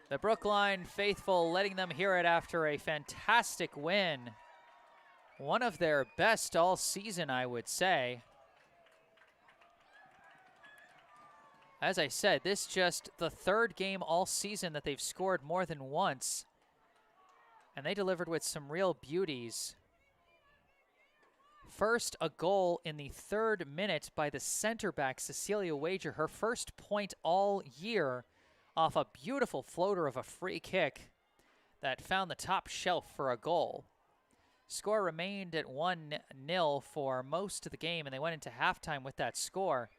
The Brookline faithful letting them hear it after a fantastic win. One of their best all season, I would say. As I said, this just the third game all season that they've scored more than once. And they delivered with some real beauties. First, a goal in the 3rd minute by the center back, Cecilia Wager, her first point all year off a beautiful floater of a free kick that found the top shelf for a goal. Score remained at 1-0 for most of the game, and they went into halftime with that score.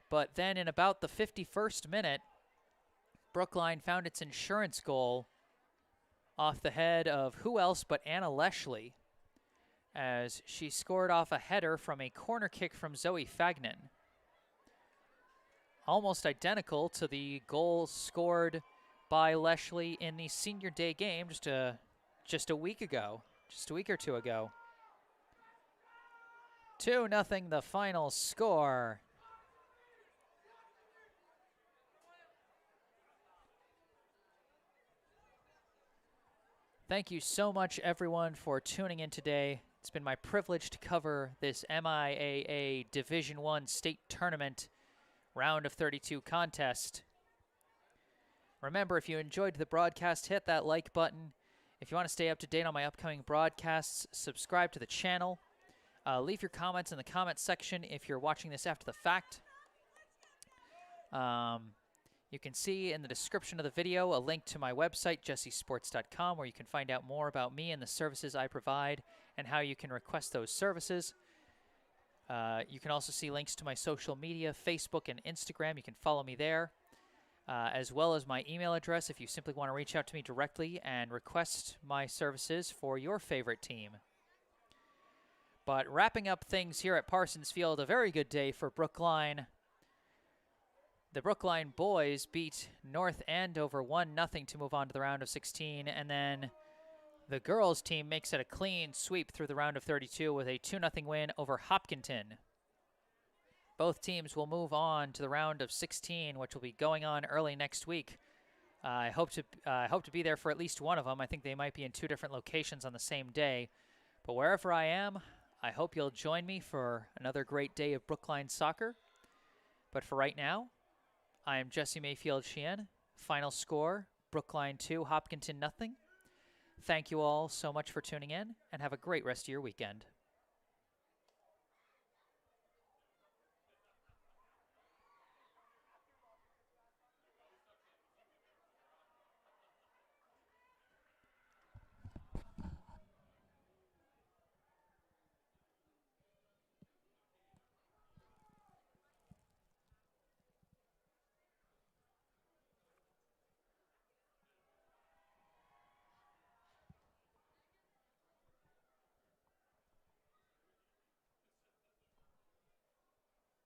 But then in about the 51st minute, Brookline found its insurance goal off the head of who else but Anna Leshley, as she scored off a header from a corner kick from Zoe Fagnan. Almost identical to the goal scored by Leshley in the senior day game just a week ago, just a week or two ago. 2-0 the final score. Thank you so much, everyone, for tuning in today. It's been my privilege to cover this MIAA Division I State Tournament Round of 32 contest. Remember, if you enjoyed the broadcast, hit that like button. If you want to stay up to date on my upcoming broadcasts, subscribe to the channel. Leave your comments in the comment section if you're watching this after the fact. You can see in the description of the video a link to my website, jessesports.com, where you can find out more about me and the services I provide and how you can request those services. You can also see links to my social media, Facebook and Instagram. You can follow me there, as well as my email address if you simply want to reach out to me directly and request my services for your favorite team. But wrapping up things here at Parsons Field, a very good day for Brookline. The Brookline boys beat North Andover 1-0 to move on to the round of 16, and then the girls team makes it a clean sweep through the round of 32 with a 2-0 win over Hopkinton. Both teams will move on to the round of 16, which will be going on early next week. I hope to be there for at least one of them. I think they might be in two different locations on the same day. But wherever I am, I hope you'll join me for another great day of Brookline soccer. But for right now, I am Jesse Mayfield-Sheehan. Final score, Brookline 2, Hopkinton 0. Thank you all so much for tuning in, and have a great rest of your weekend.